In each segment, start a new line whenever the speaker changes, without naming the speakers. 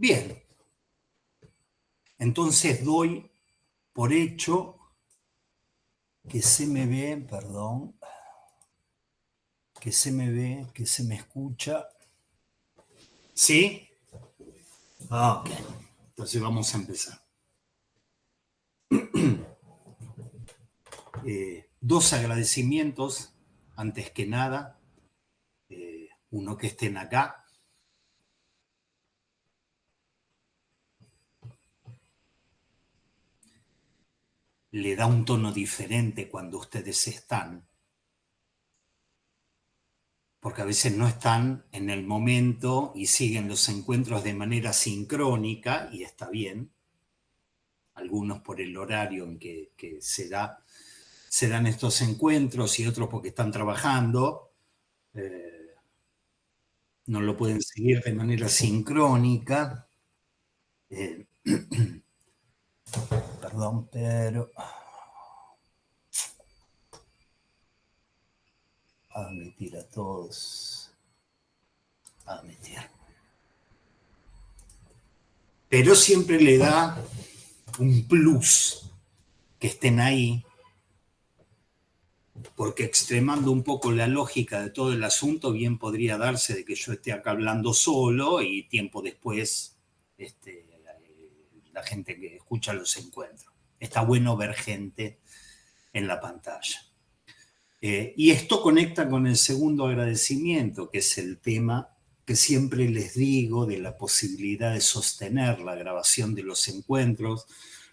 Bien, entonces doy por hecho que se me ve, perdón, que se me ve, que se me escucha. ¿Sí? Ok, entonces vamos a empezar. Dos agradecimientos, antes que nada. Uno, que estén acá. Le da un tono diferente cuando ustedes están, porque a veces no están en el momento y siguen los encuentros de manera sincrónica, y está bien, algunos por el horario en que se dan estos encuentros y otros porque están trabajando, no lo pueden seguir de manera sincrónica. Perdón, pero... admitir a todos. Admitir. Pero siempre le da un plus que estén ahí, porque extremando un poco la lógica de todo el asunto, bien podría darse de que yo esté acá hablando solo y tiempo después la gente que escucha los encuentros. Está bueno ver gente en la pantalla. Y esto conecta con el segundo agradecimiento, que es el tema que siempre les digo de la posibilidad de sostener la grabación de los encuentros,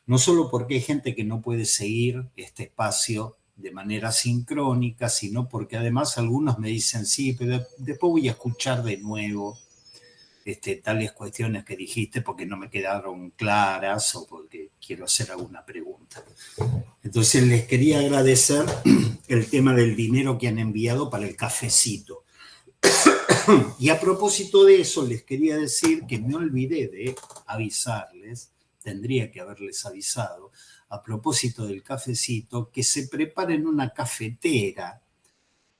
no solo porque hay gente que no puede seguir este espacio de manera sincrónica, sino porque además algunos me dicen, sí, pero después voy a escuchar de nuevo tales cuestiones que dijiste porque no me quedaron claras o porque quiero hacer alguna pregunta. Entonces les quería agradecer el tema del dinero que han enviado para el cafecito. Y a propósito de eso, les quería decir que me olvidé de avisarles, tendría que haberles avisado, a propósito del cafecito, que se preparen una cafetera,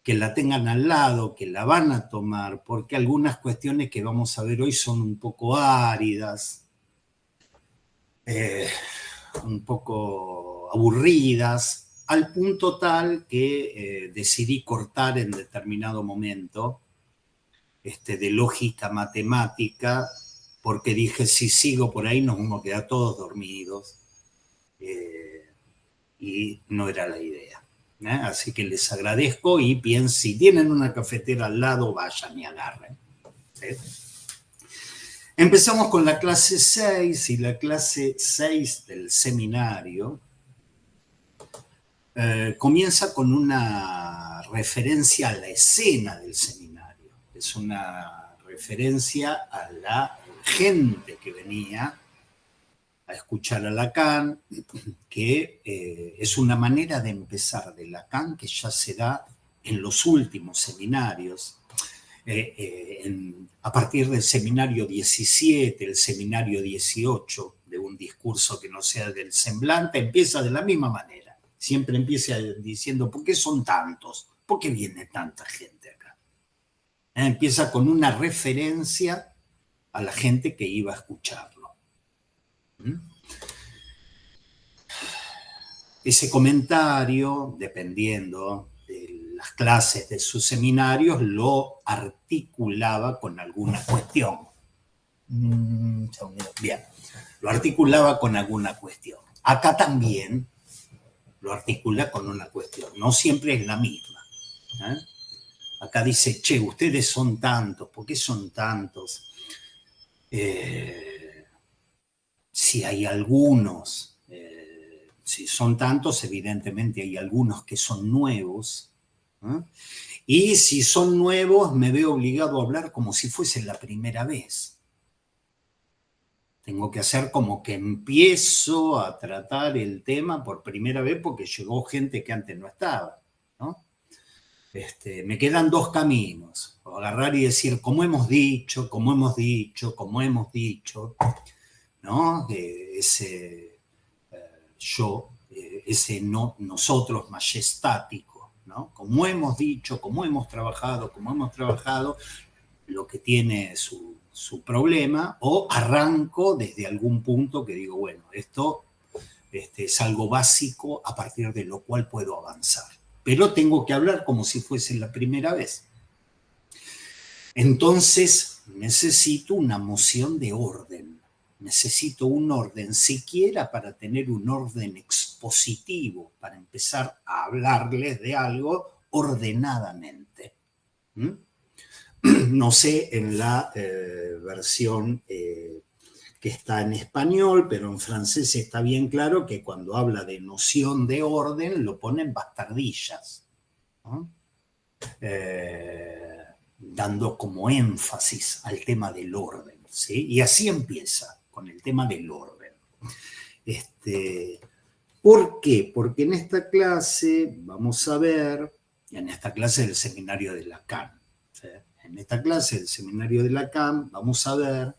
que la tengan al lado, que la van a tomar, porque algunas cuestiones que vamos a ver hoy son un poco áridas, un poco aburridas, al punto tal que decidí cortar en determinado momento de lógica matemática, porque dije, si sigo por ahí nos vamos a quedar todos dormidos, y no era la idea. Así que les agradezco y piensen, si tienen una cafetera al lado, vayan y agarren. ¿Sí? Empezamos con la clase 6 y la clase 6 del seminario comienza con una referencia a la escena del seminario. Es una referencia a la gente que venía a escuchar a Lacan, que es una manera de empezar de Lacan que ya se da en los últimos seminarios, a partir del seminario 17, el seminario 18, de un discurso que no sea del semblante, empieza de la misma manera. Siempre empieza diciendo, ¿por qué son tantos? ¿Por qué viene tanta gente acá? Empieza con una referencia a la gente que iba a escucharlo. Ese comentario, dependiendo de las clases de sus seminarios, lo articulaba con alguna cuestión. Bien, lo articulaba con alguna cuestión. Acá también lo articula con una cuestión, no siempre es la misma. Acá dice, che, ustedes son tantos, ¿por qué son tantos? Si hay algunos, si son tantos, evidentemente hay algunos que son nuevos, y si son nuevos, me veo obligado a hablar como si fuese la primera vez. Tengo que hacer como que empiezo a tratar el tema por primera vez porque llegó gente que antes no estaba, ¿no? Me quedan dos caminos, o agarrar y decir, como hemos dicho, como hemos dicho, como hemos dicho, ¿no? Ese yo, ese no, nosotros majestático, ¿no? Como hemos dicho, como hemos trabajado, lo que tiene su su problema, o arranco desde algún punto que digo, bueno, esto es algo básico a partir de lo cual puedo avanzar. Pero tengo que hablar como si fuese la primera vez. Entonces necesito una noción de orden. Necesito un orden, siquiera para tener un orden expositivo, para empezar a hablarles de algo ordenadamente. ¿Mm? No sé en la versión que está en español, pero en francés está bien claro que cuando habla de noción de orden lo ponen bastardillas, ¿no? Dando como énfasis al tema del orden, ¿sí? Y así empieza, con el tema del orden. ¿Por qué? Porque en esta clase vamos a ver, en esta clase del seminario de Lacan, ¿sí? En esta clase del seminario de Lacan vamos a ver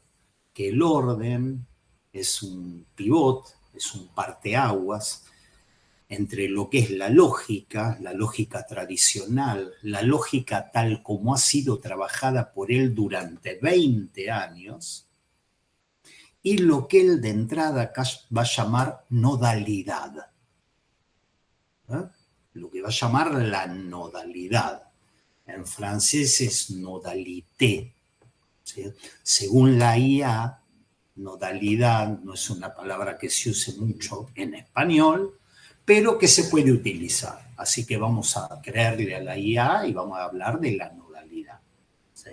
que el orden es un pivot, es un parteaguas entre lo que es la lógica tradicional, la lógica tal como ha sido trabajada por él durante 20 años, y lo que él de entrada va a llamar nodalidad. ¿Eh? Lo que va a llamar la nodalidad. En francés es nodalité. ¿Sí? Según la IA, nodalidad no es una palabra que se use mucho en español, pero que se puede utilizar. Así que vamos a creerle a la IA y vamos a hablar de la nodalidad. ¿Sí?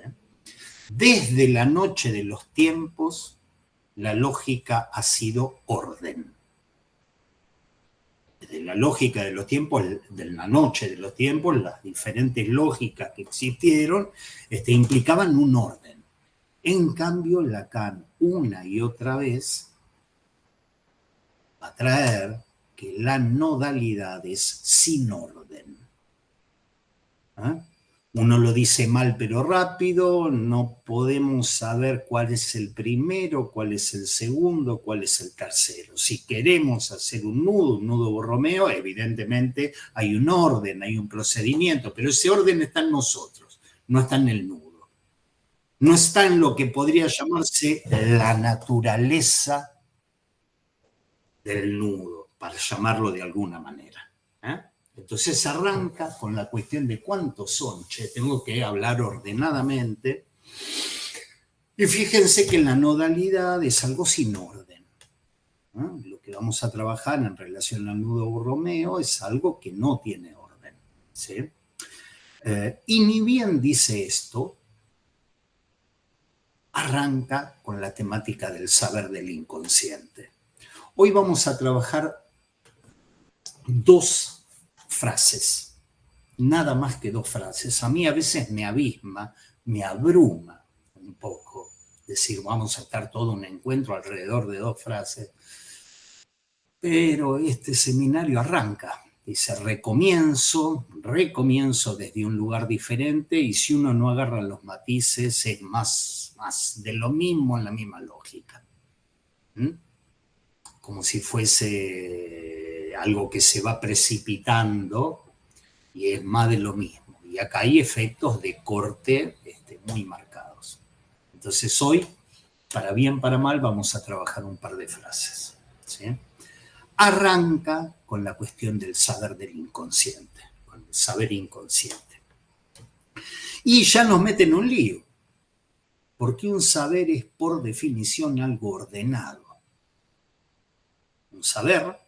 Desde la noche de los tiempos, la lógica ha sido orden. Desde la lógica de los tiempos, de la noche de los tiempos, las diferentes lógicas que existieron implicaban un orden. En cambio, Lacan una y otra vez va a traer que la nodalidad es sin orden. ¿Eh? Uno lo dice mal pero rápido, no podemos saber cuál es el primero, cuál es el segundo, cuál es el tercero. Si queremos hacer un nudo Borromeo, evidentemente hay un orden, hay un procedimiento, pero ese orden está en nosotros, no está en el nudo. No está en lo que podría llamarse la naturaleza del nudo, para llamarlo de alguna manera. Entonces arranca con la cuestión de cuántos son. Tengo que hablar ordenadamente. Y fíjense que la nodalidad es algo sin orden. Lo que vamos a trabajar en relación al nudo Borromeo es algo que no tiene orden. ¿Sí? Y ni bien dice esto, arranca con la temática del saber del inconsciente. Hoy vamos a trabajar 2 frases, nada más que 2 frases. A mí a veces me abisma, me abruma un poco decir vamos a estar todo un encuentro alrededor de 2 frases, pero este seminario arranca, dice recomienzo desde un lugar diferente, y si uno no agarra los matices es más de lo mismo en la misma lógica. Como si fuese algo que se va precipitando y es más de lo mismo. Y acá hay efectos de corte muy marcados. Entonces hoy, para bien, para mal, vamos a trabajar un par de frases. ¿Sí? Arranca con la cuestión del saber del inconsciente, con el saber inconsciente. Y ya nos mete en un lío, porque un saber es por definición algo ordenado. Un saber,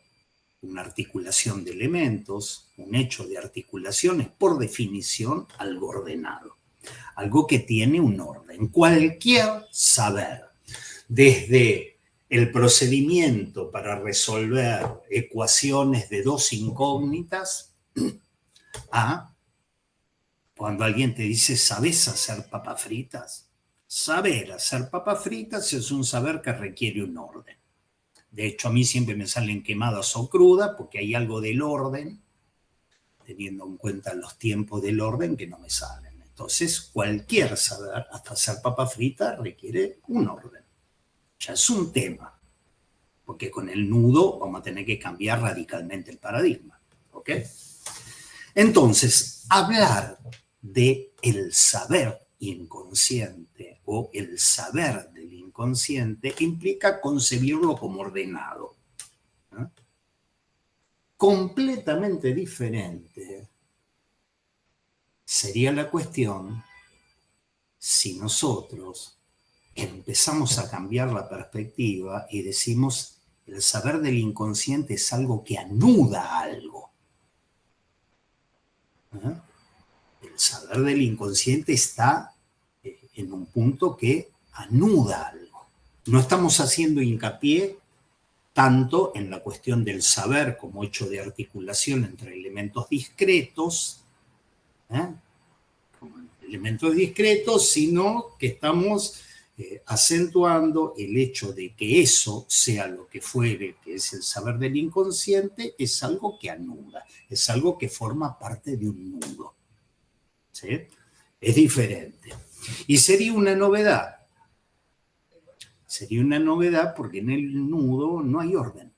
una articulación de elementos, un hecho de articulación es por definición algo ordenado, algo que tiene un orden. Cualquier saber, desde el procedimiento para resolver ecuaciones de 2 incógnitas a cuando alguien te dice ¿sabes hacer papas fritas? Saber hacer papas fritas es un saber que requiere un orden. De hecho, a mí siempre me salen quemadas o crudas porque hay algo del orden, teniendo en cuenta los tiempos del orden, que no me salen. Entonces, cualquier saber, hasta hacer papa frita, requiere un orden. Ya es un tema, porque con el nudo vamos a tener que cambiar radicalmente el paradigma. ¿Ok? Entonces, hablar del saber inconsciente o el saber del inconsciente implica concebirlo como ordenado. ¿No? Completamente diferente sería la cuestión si nosotros empezamos a cambiar la perspectiva y decimos, el saber del inconsciente es algo que anuda algo. ¿Eh? El saber del inconsciente está en un punto que anuda algo. No estamos haciendo hincapié tanto en la cuestión del saber como hecho de articulación entre elementos discretos, como elementos discretos, sino que estamos acentuando el hecho de que eso sea lo que fuere, que es el saber del inconsciente, es algo que anuda, es algo que forma parte de un nudo. ¿Sí? Es diferente. Y sería una novedad. Sería una novedad porque en el nudo no hay orden.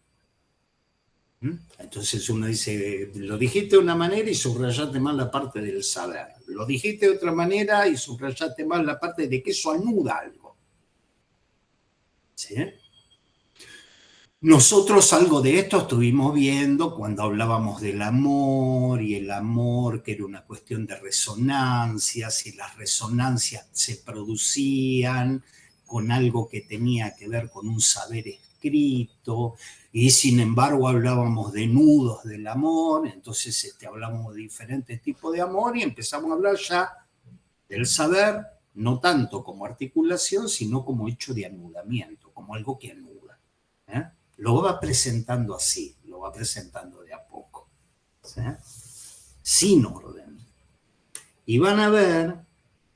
Entonces uno dice, lo dijiste de una manera y subrayaste mal la parte del saber. Lo dijiste de otra manera y subrayaste mal la parte de que eso anuda algo. ¿Sí? Nosotros algo de esto estuvimos viendo cuando hablábamos del amor y el amor que era una cuestión de resonancias y las resonancias se producían con algo que tenía que ver con un saber escrito y sin embargo hablábamos de nudos del amor, entonces hablamos de diferentes tipos de amor y empezamos a hablar ya del saber, no tanto como articulación, sino como hecho de anudamiento, como algo que anuda. Lo va presentando así, lo va presentando de a poco, ¿sí? Sin orden. Y van a ver,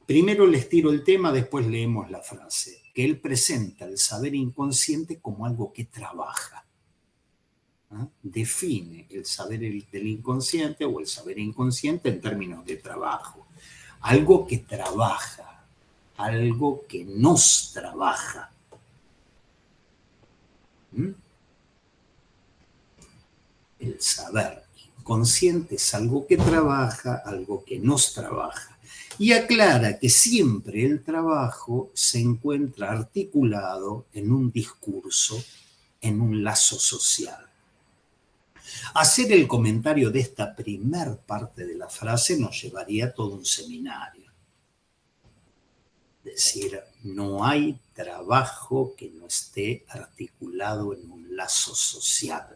primero les tiro el tema, después leemos la frase, que él presenta el saber inconsciente como algo que trabaja. Define el saber del inconsciente o el saber inconsciente en términos de trabajo. Algo que trabaja, algo que nos trabaja. El saber inconsciente es algo que trabaja, algo que nos trabaja. Y aclara que siempre el trabajo se encuentra articulado en un discurso, en un lazo social. Hacer el comentario de esta primer parte de la frase nos llevaría a todo un seminario. Es decir, no hay trabajo que no esté articulado en un lazo social,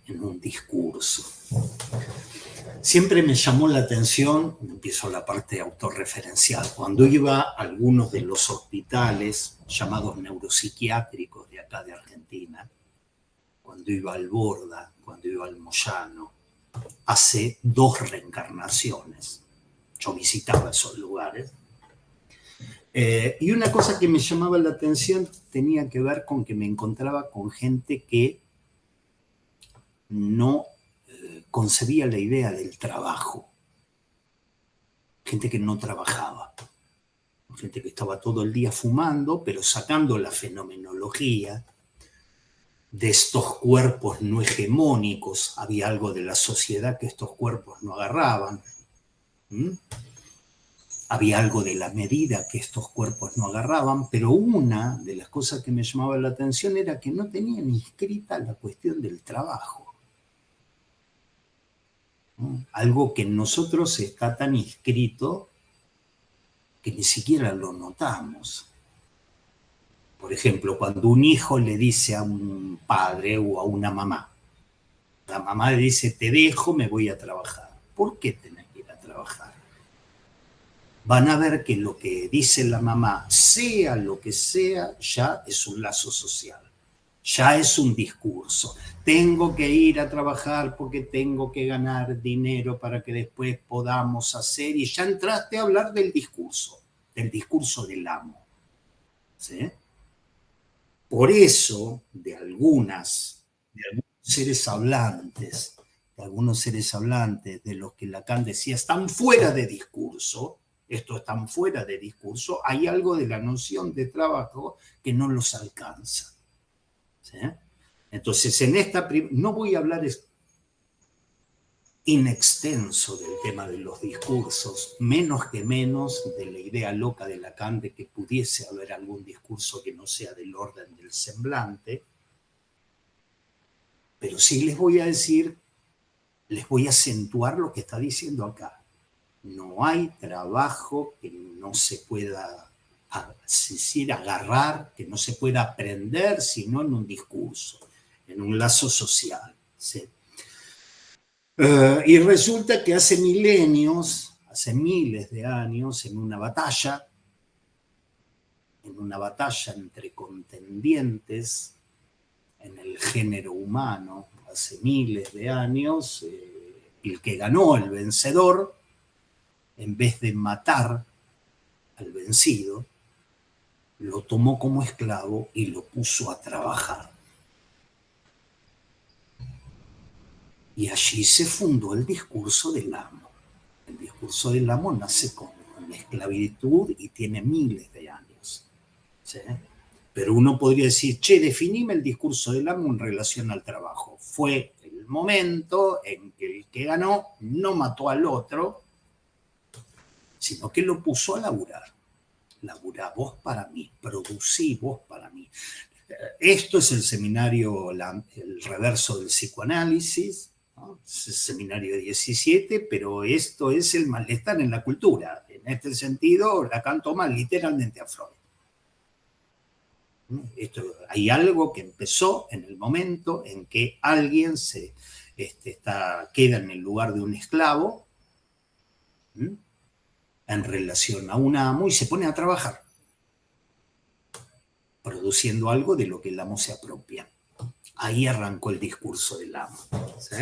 en un discurso. Siempre me llamó la atención, empiezo la parte autorreferencial, cuando iba a algunos de los hospitales llamados neuropsiquiátricos de acá de Argentina, cuando iba al Borda, cuando iba al Moyano, hace 2 reencarnaciones. Yo visitaba esos lugares. Y una cosa que me llamaba la atención tenía que ver con que me encontraba con gente que no concebía la idea del trabajo. Gente que no trabajaba. Gente que estaba todo el día fumando, pero sacando la fenomenología de estos cuerpos no hegemónicos. Había algo de la sociedad que estos cuerpos no agarraban. Había algo de la medida que estos cuerpos no agarraban, pero una de las cosas que me llamaba la atención era que no tenían inscrita la cuestión del trabajo. Algo que en nosotros está tan inscrito que ni siquiera lo notamos. Por ejemplo, cuando un hijo le dice a un padre o a una mamá, la mamá le dice, te dejo, me voy a trabajar. ¿Por qué tenés que ir a trabajar? Van a ver que lo que dice la mamá, sea lo que sea, ya es un lazo social. Ya es un discurso. Tengo que ir a trabajar porque tengo que ganar dinero para que después podamos hacer. Y ya entraste a hablar del discurso del amo. ¿Sí? Por eso, de algunos seres hablantes, de los que Lacan decía, están fuera de discurso, estos están fuera de discurso, hay algo de la noción de trabajo que no los alcanza. ¿Sí? Entonces, en esta no voy a hablar inextenso del tema de los discursos, menos que menos de la idea loca de Lacan de que pudiese haber algún discurso que no sea del orden del semblante, pero sí les voy a decir, les voy a acentuar lo que está diciendo acá. No hay trabajo que no se pueda agarrar, que no se pueda aprender, sino en un discurso, en un lazo social, ¿sí? Y resulta que hace milenios, hace miles de años, en una batalla entre contendientes en el género humano, hace miles de años, el que ganó, el vencedor, en vez de matar al vencido, lo tomó como esclavo y lo puso a trabajar. Y allí se fundó el discurso del amo. El discurso del amo nace con la esclavitud y tiene miles de años, ¿sí? Pero uno podría decir, che, definime el discurso del amo en relación al trabajo. Fue el momento en que el que ganó no mató al otro, sino que lo puso a laburar. Laburá vos para mí, producí vos para mí. Esto es el seminario, el reverso del psicoanálisis, ¿no? Es el seminario 17, pero esto es el malestar en la cultura. En este sentido, Lacan toma literalmente a Freud. Hay algo que empezó en el momento en que alguien queda en el lugar de un esclavo, ¿sí?, en relación a un amo y se pone a trabajar, produciendo algo de lo que el amo se apropia. Ahí arrancó el discurso del amo, ¿sí?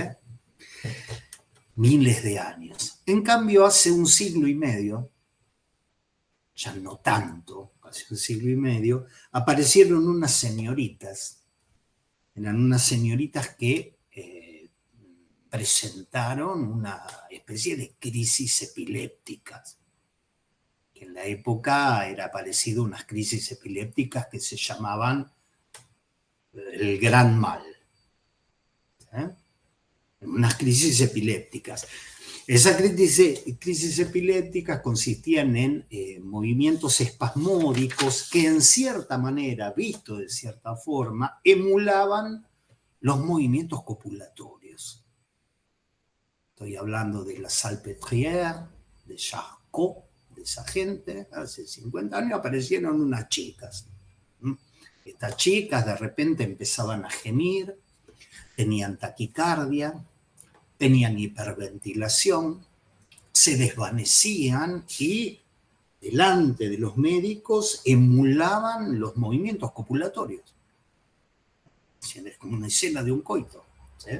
Miles de años. En cambio, hace un siglo y medio, ya no tanto, hace un siglo y medio, aparecieron unas señoritas. Eran unas señoritas que presentaron una especie de crisis epilépticas. En la época era parecido a unas crisis epilépticas que se llamaban el gran mal. Unas crisis epilépticas. Esas crisis epilépticas consistían en movimientos espasmódicos que en cierta manera, visto de cierta forma, emulaban los movimientos copulatorios. Estoy hablando de la Salpêtrière, de Charcot, de esa gente. Hace 50 años aparecieron unas chicas. Estas chicas de repente empezaban a gemir, tenían taquicardia, tenían hiperventilación, se desvanecían y delante de los médicos emulaban los movimientos copulatorios. Es como una escena de un coito, ¿sí?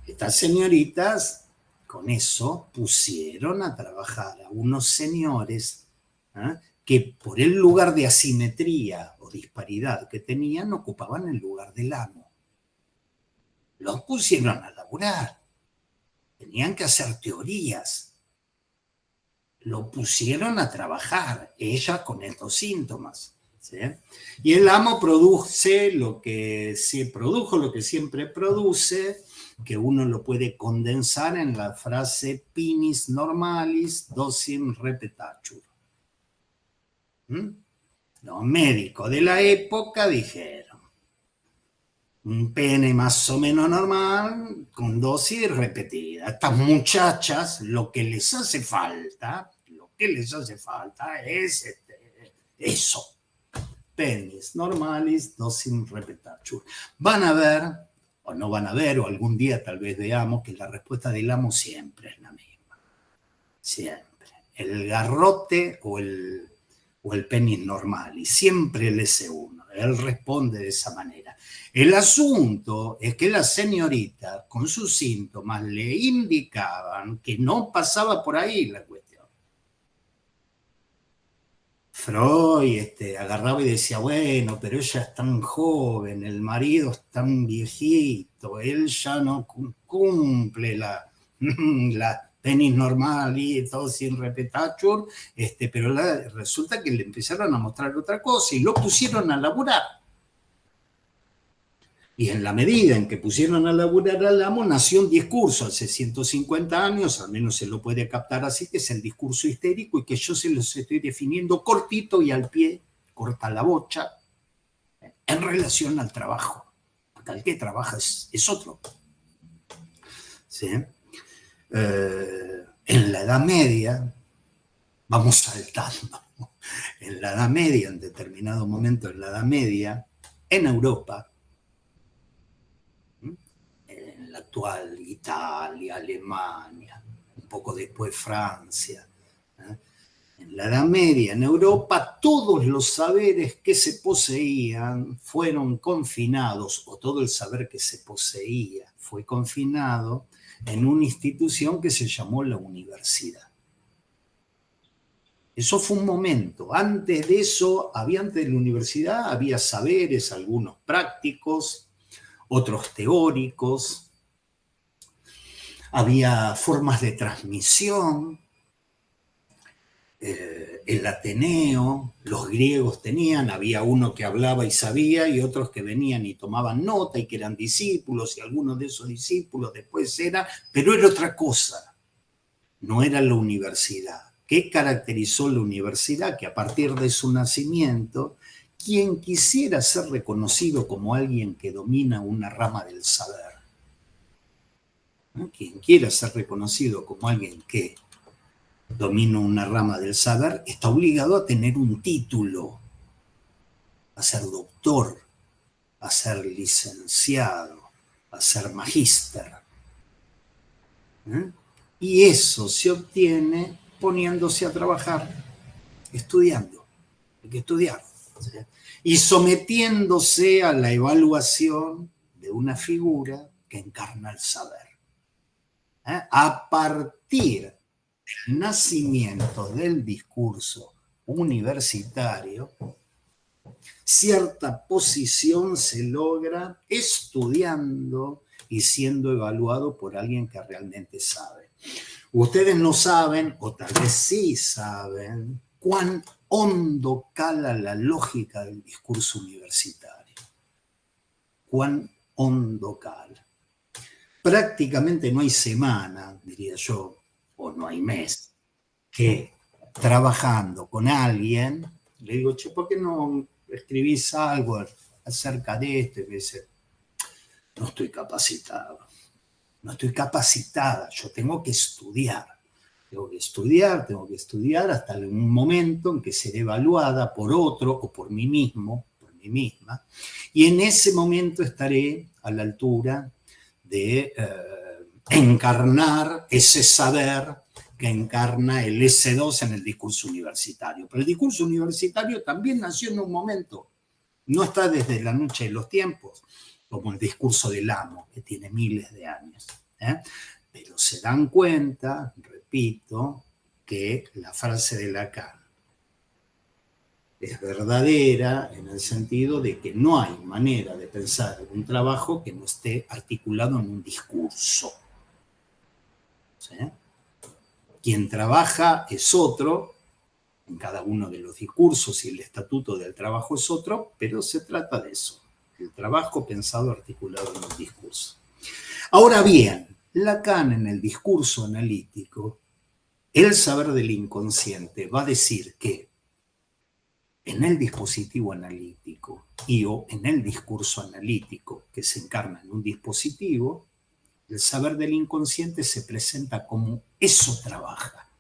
Estas señoritas con eso pusieron a trabajar a unos señores, ¿eh?, que por el lugar de asimetría o disparidad que tenían ocupaban el lugar del amo. Los pusieron a laburar. Tenían que hacer teorías. Lo pusieron a trabajar, ella con estos síntomas, ¿sí? Y el amo produce lo que siempre produce, que uno lo puede condensar en la frase pinis normalis docim repetatur. Los médicos de la época dijeron, un pene más o menos normal, con dosis repetida. Estas muchachas, lo que les hace falta es eso. Penis normalis docim repetatur. Van a ver, o no van a ver, o algún día tal vez veamos que la respuesta del amo siempre es la misma. Siempre. El garrote o el penis normalis, siempre el S1. Él responde de esa manera. El asunto es que las señoritas con sus síntomas le indicaban que no pasaba por ahí la cuestión. Freud agarraba y decía, bueno, pero ella es tan joven, el marido es tan viejito, él ya no cumple la penis normal y todo sin repetatur, pero resulta que le empezaron a mostrar otra cosa y lo pusieron a laburar. Y en la medida en que pusieron a laburar al amo, nació un discurso hace 150 años, al menos se lo puede captar así, que es el discurso histérico y que yo se los estoy definiendo cortito y al pie, corta la bocha, en relación al trabajo. Porque el que trabaja es otro. ¿Sí? En la Edad Media, vamos saltando, en la Edad Media, en determinado momento en la Edad Media, en Europa, en la actual Italia, Alemania, un poco después Francia, en la Edad Media, en Europa, todos los saberes que se poseían fueron confinados, o todo el saber que se poseía fue confinado en una institución que se llamó la universidad. Eso fue un momento. Antes de eso, antes de la universidad, había saberes, algunos prácticos, otros teóricos, había formas de transmisión. El Ateneo, los griegos tenían, había uno que hablaba y sabía y otros que venían y tomaban nota y que eran discípulos y algunos de esos discípulos después pero era otra cosa, no era la universidad. ¿Qué caracterizó la universidad? Que a partir de su nacimiento, quien quisiera ser reconocido como alguien que domina una rama del saber, ¿no? Quien quiera ser reconocido como alguien que domina una rama del saber, está obligado a tener un título, a ser doctor, a ser licenciado, a ser magíster. Y eso se obtiene poniéndose a trabajar, estudiando. Hay que estudiar. ¿Sí? Y sometiéndose a la evaluación de una figura que encarna el saber. A partir del nacimiento del discurso universitario, cierta posición se logra estudiando y siendo evaluado por alguien que realmente sabe. Ustedes no saben, o tal vez sí saben, cuán hondo cala la lógica del discurso universitario. Cuán hondo cala. Prácticamente no hay semana, diría yo, o no hay mes, que trabajando con alguien, le digo, che, ¿por qué no escribís algo acerca de esto? Y me dice, no estoy capacitado, no estoy capacitada, yo tengo que estudiar hasta un momento en que seré evaluada por otro o por mí mismo, por mí misma, y en ese momento estaré a la altura de encarnar ese saber que encarna el S2 en el discurso universitario. Pero el discurso universitario también nació en un momento, no está desde la noche de los tiempos, como el discurso del amo, que tiene miles de años. Pero se dan cuenta, repito, que la frase de Lacan es verdadera en el sentido de que no hay manera de pensar en un trabajo que no esté articulado en un discurso. ¿Sí? Quien trabaja es otro, en cada uno de los discursos, y el estatuto del trabajo es otro, pero se trata de eso, el trabajo pensado articulado en un discurso. Ahora bien, Lacan en el discurso analítico, el saber del inconsciente va a decir que en el dispositivo analítico o en el discurso analítico que se encarna en un dispositivo, el saber del inconsciente se presenta como eso trabaja.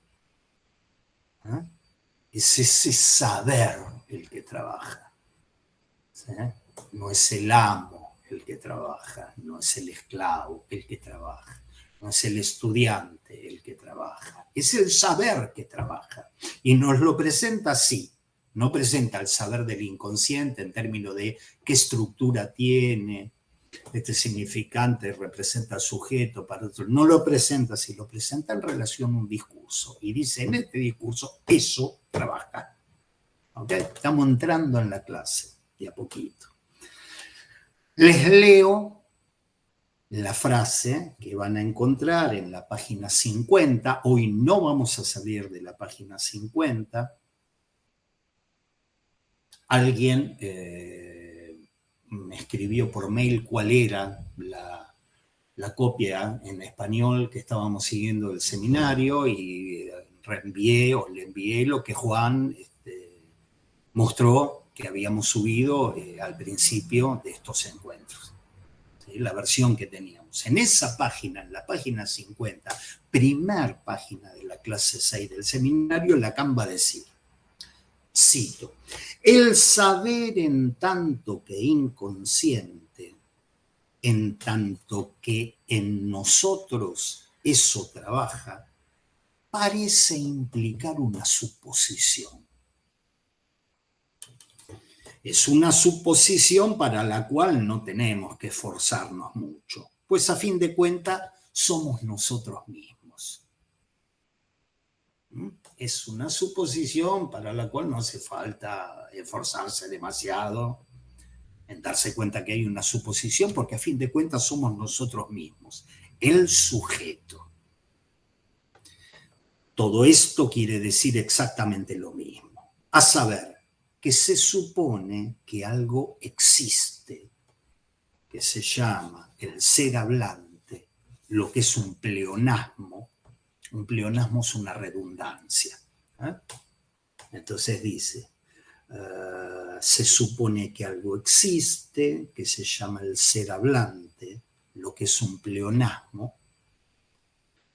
Es ese saber el que trabaja. ¿Sí? No es el amo el que trabaja, no es el esclavo el que trabaja, no es el estudiante el que trabaja, es el saber que trabaja. Y nos lo presenta así. No presenta el saber del inconsciente en términos de qué estructura tiene, este significante representa al sujeto para otro. No lo presenta así, lo presenta en relación a un discurso. Y dice, en este discurso, eso trabaja. ¿Okay? Estamos entrando en la clase, de a poquito. Les leo la frase que van a encontrar en la página 50. Hoy no vamos a salir de la página 50. Alguien me escribió por mail cuál era la copia en español que estábamos siguiendo del seminario y reenvié o le envié lo que Juan mostró que habíamos subido al principio de estos encuentros, ¿sí? La versión que teníamos. En esa página, en la página 50, primer página de la clase 6 del seminario, Lacan va a decir, cito, el saber en tanto que inconsciente, en tanto que en nosotros eso trabaja, parece implicar una suposición. Es una suposición para la cual no tenemos que esforzarnos mucho, pues a fin de cuentas somos nosotros mismos. Es una suposición para la cual no hace falta esforzarse demasiado en darse cuenta que hay una suposición, porque a fin de cuentas somos nosotros mismos, el sujeto. Todo esto quiere decir exactamente lo mismo, a saber, que se supone que algo existe, que se llama el ser hablante, lo que es un pleonasmo. Un pleonasmo es una redundancia. Entonces dice, se supone que algo existe, que se llama el ser hablante, lo que es un pleonasmo,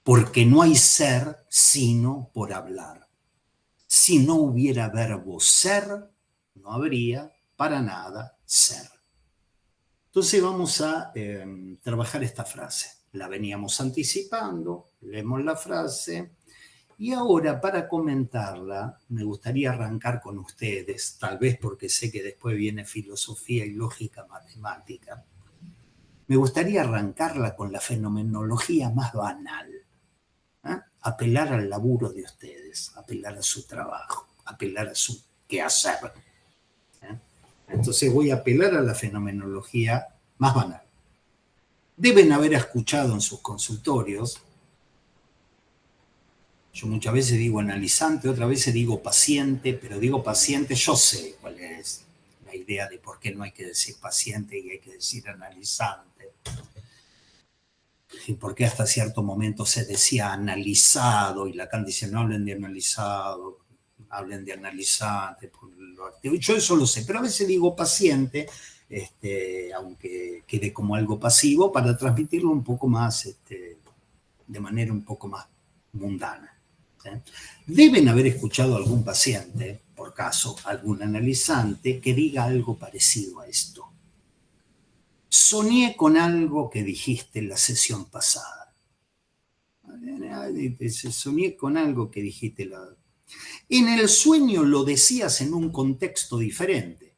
porque no hay ser sino por hablar. Si no hubiera verbo ser, no habría para nada ser. Entonces vamos a trabajar esta frase. La veníamos anticipando, leemos la frase y ahora para comentarla me gustaría arrancar con ustedes, tal vez porque sé que después viene filosofía y lógica matemática. Me gustaría arrancarla con la fenomenología más banal. Apelar al laburo de ustedes, apelar a su trabajo, apelar a su quehacer. Entonces voy a apelar a la fenomenología más banal. Deben haber escuchado en sus consultorios, yo muchas veces digo analizante, otras veces digo paciente, pero digo paciente, yo sé cuál es la idea de por qué no hay que decir paciente y hay que decir analizante. Y por qué hasta cierto momento se decía analizado y Lacan dice no hablen de analizado, hablen de analizante. Yo eso lo sé, pero a veces digo paciente, aunque quede como algo pasivo, para transmitirlo un poco más, de manera un poco más mundana. ¿Sí? Deben haber escuchado a algún paciente, por caso, algún analizante, que diga algo parecido a esto. Soñé con algo que dijiste en la sesión pasada. Soñé con algo que dijiste. En el sueño lo decías en un contexto diferente,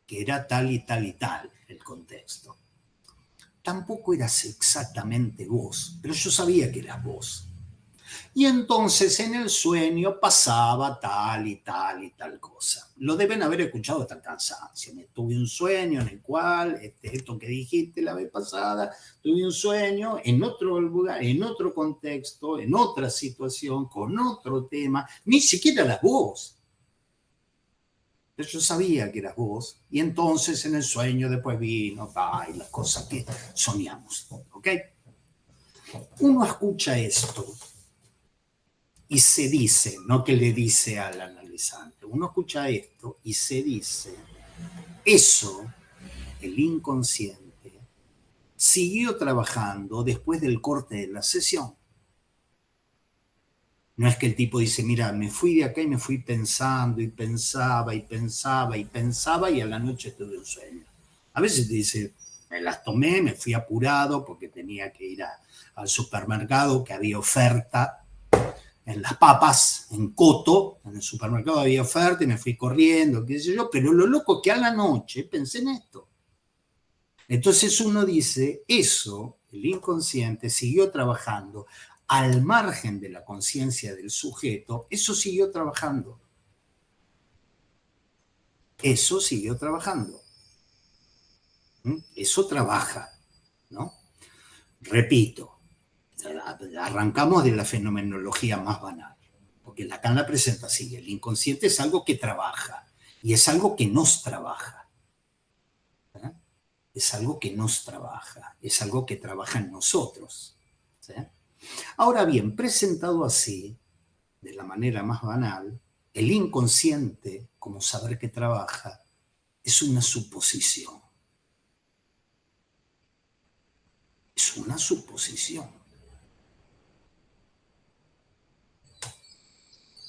que era tal y tal y tal el contexto. Tampoco eras exactamente vos, pero yo sabía que eras vos. Y entonces en el sueño pasaba tal y tal y tal cosa. Lo deben haber escuchado hasta el cansancio. Tuve un sueño en el cual, esto que dijiste la vez pasada, tuve un sueño en otro lugar, en otro contexto, en otra situación, con otro tema, ni siquiera eras vos. Pero yo sabía que eras vos, y entonces en el sueño después vino, y las cosas que soñamos, ¿ok? Uno escucha esto y se dice, no que le dice al analizante, uno escucha esto y se dice, eso, el inconsciente, siguió trabajando después del corte de la sesión. No es que el tipo dice, mira, me fui de acá y me fui pensando y pensaba y pensaba y pensaba y a la noche tuve un sueño. A veces te dice, me las tomé, me fui apurado porque tenía que ir al supermercado, que había oferta en las papas, en Coto, en el supermercado había oferta y me fui corriendo, qué sé yo, pero lo loco es que a la noche pensé en esto. Entonces uno dice, eso, el inconsciente, siguió trabajando al margen de la conciencia del sujeto, eso siguió trabajando. Eso siguió trabajando. Eso trabaja, ¿no? Repito, arrancamos de la fenomenología más banal, porque Lacan la presenta así, el inconsciente es algo que trabaja y es algo que nos trabaja. es algo que nos trabaja, es algo que trabaja en nosotros. ¿Sí? Ahora bien, presentado así, de la manera más banal, el inconsciente, como saber que trabaja, es una suposición. Es una suposición.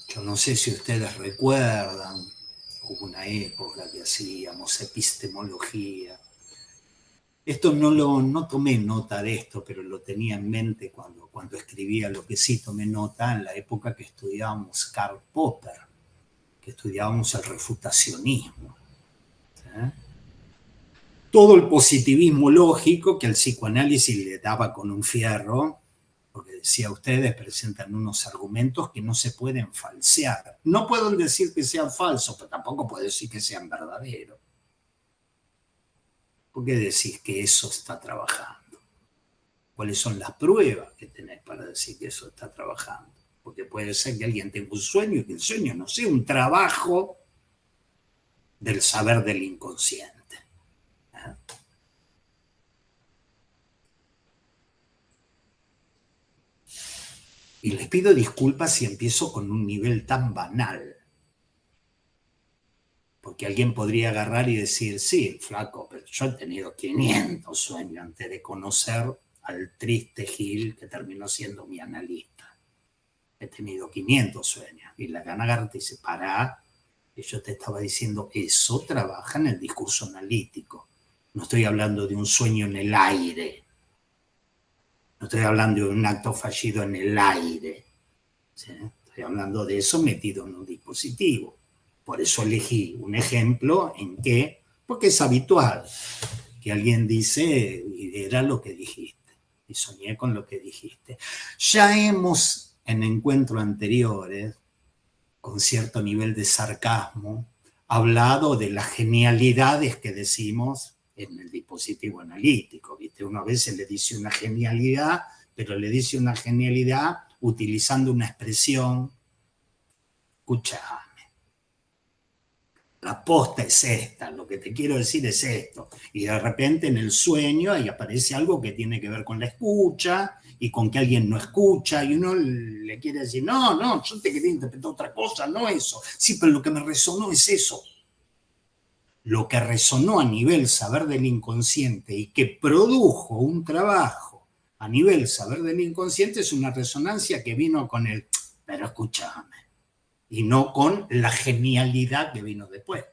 Yo no sé si ustedes recuerdan, hubo una época que hacíamos epistemología. Esto no tomé nota de esto, pero lo tenía en mente cuando escribía. Lo que sí tomé nota en la época que estudiábamos Karl Popper, que estudiábamos el refutacionismo. ¿Sí? Todo el positivismo lógico que el psicoanálisis le daba con un fierro, porque decía, ustedes presentan unos argumentos que no se pueden falsear. No puedo decir que sean falsos, pero tampoco puedo decir que sean verdaderos. ¿Por qué decís que eso está trabajando? ¿Cuáles son las pruebas que tenés para decir que eso está trabajando? Porque puede ser que alguien tenga un sueño y que el sueño no sea un trabajo del saber del inconsciente. ¿Eh? Y les pido disculpas si empiezo con un nivel tan banal. Porque alguien podría agarrar y decir, sí, flaco, pero yo he tenido 500 sueños antes de conocer al triste Gil que terminó siendo mi analista. He tenido 500 sueños. Y la gana agarra y dice, pará, que yo te estaba diciendo, eso trabaja en el discurso analítico. No estoy hablando de un sueño en el aire. No estoy hablando de un acto fallido en el aire. ¿Sí? Estoy hablando de eso metido en un dispositivo. Por eso elegí un ejemplo en que, porque es habitual que alguien dice, era lo que dijiste, y soñé con lo que dijiste. Ya hemos, en encuentros anteriores, con cierto nivel de sarcasmo, hablado de las genialidades que decimos en el dispositivo analítico. ¿Viste? Uno a veces le dice una genialidad, pero le dice una genialidad utilizando una expresión. Escuchame, la posta es esta, lo que te quiero decir es esto. Y de repente en el sueño ahí aparece algo que tiene que ver con la escucha y con que alguien no escucha y uno le quiere decir, no, yo te quería interpretar otra cosa, no eso. Sí, pero lo que me resonó es eso. Lo que resonó a nivel saber del inconsciente y que produjo un trabajo a nivel saber del inconsciente es una resonancia que vino con el, pero escúchame, y no con la genialidad que vino después.